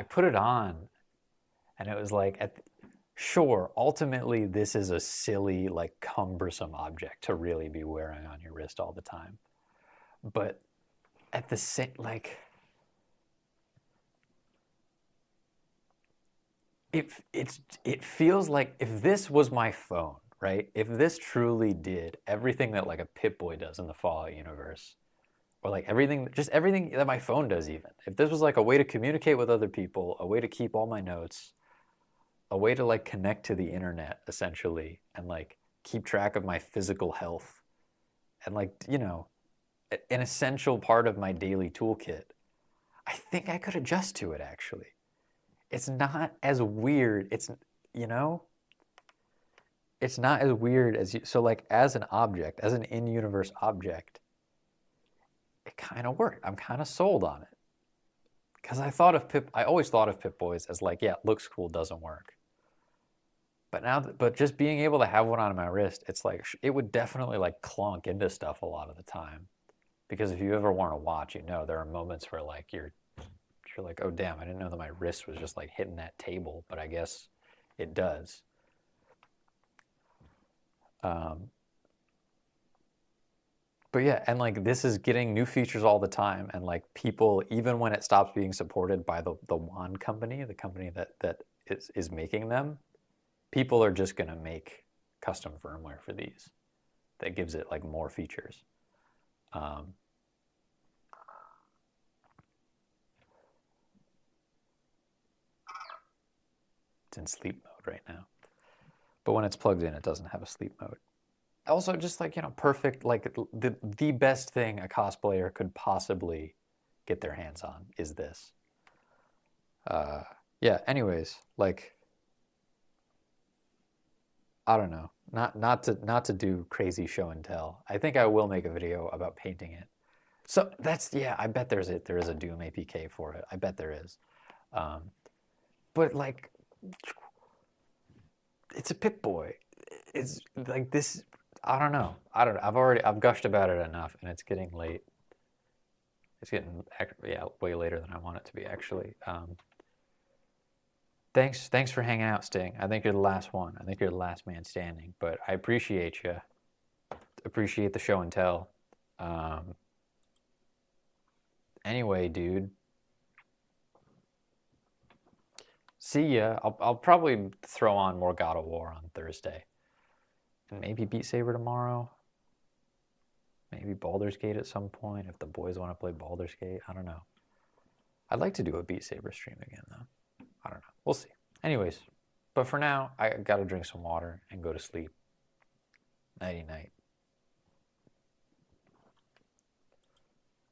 put it on, and it was like, sure, ultimately this is a silly, like, cumbersome object to really be wearing on your wrist all the time. But at the same, like, it feels like if this was my phone, right? If this truly did everything that, like, a Pip-Boy does in the Fallout universe, or like everything that my phone does even. If this was like a way to communicate with other people, a way to keep all my notes, a way to, like, connect to the internet essentially, and, like, keep track of my physical health, and, like, you know, an essential part of my daily toolkit, I think I could adjust to it actually. It's not as weird. It's, you know, it's not as weird as you, so, like, as an object, as an in-universe object, it kind of worked. I'm kind of sold on it. Because I always thought of Pip-Boys as, like, yeah, it looks cool, doesn't work. But just being able to have one on my wrist, it's like, it would definitely, like, clonk into stuff a lot of the time. Because if you ever worn a watch, you know, there are moments where, like, you're like, oh damn, I didn't know that my wrist was just, like, hitting that table, but I guess it does. But yeah, and, like, this is getting new features all the time, and, like, people, even when it stops being supported by the wand company, the company that is making them, people are just gonna make custom firmware for these that gives it, like, more features. It's in sleep mode right now, but when it's plugged in, it doesn't have a sleep mode. Also, just, like, you know, perfect, like, the best thing a cosplayer could possibly get their hands on is this. Yeah, anyways, like, I don't know, not to do crazy show and tell. I think I will make a video about painting it. So that's, yeah, I bet there is a Doom APK for it. I bet there is. But, like, it's a Pip-Boy. It's like this. I don't know. I've gushed about it enough, and it's getting late. It's getting, yeah, way later than I want it to be, actually. Thanks for hanging out, Sting. I think you're the last one. I think you're the last man standing. But I appreciate you. Appreciate the show and tell. Anyway, dude. See ya. I'll probably throw on more God of War on Thursday. And maybe Beat Saber tomorrow. Maybe Baldur's Gate at some point if the boys want to play Baldur's Gate. I don't know. I'd like to do a Beat Saber stream again, though. I don't know. We'll see. Anyways, but for now, I gotta drink some water and go to sleep. Nighty night.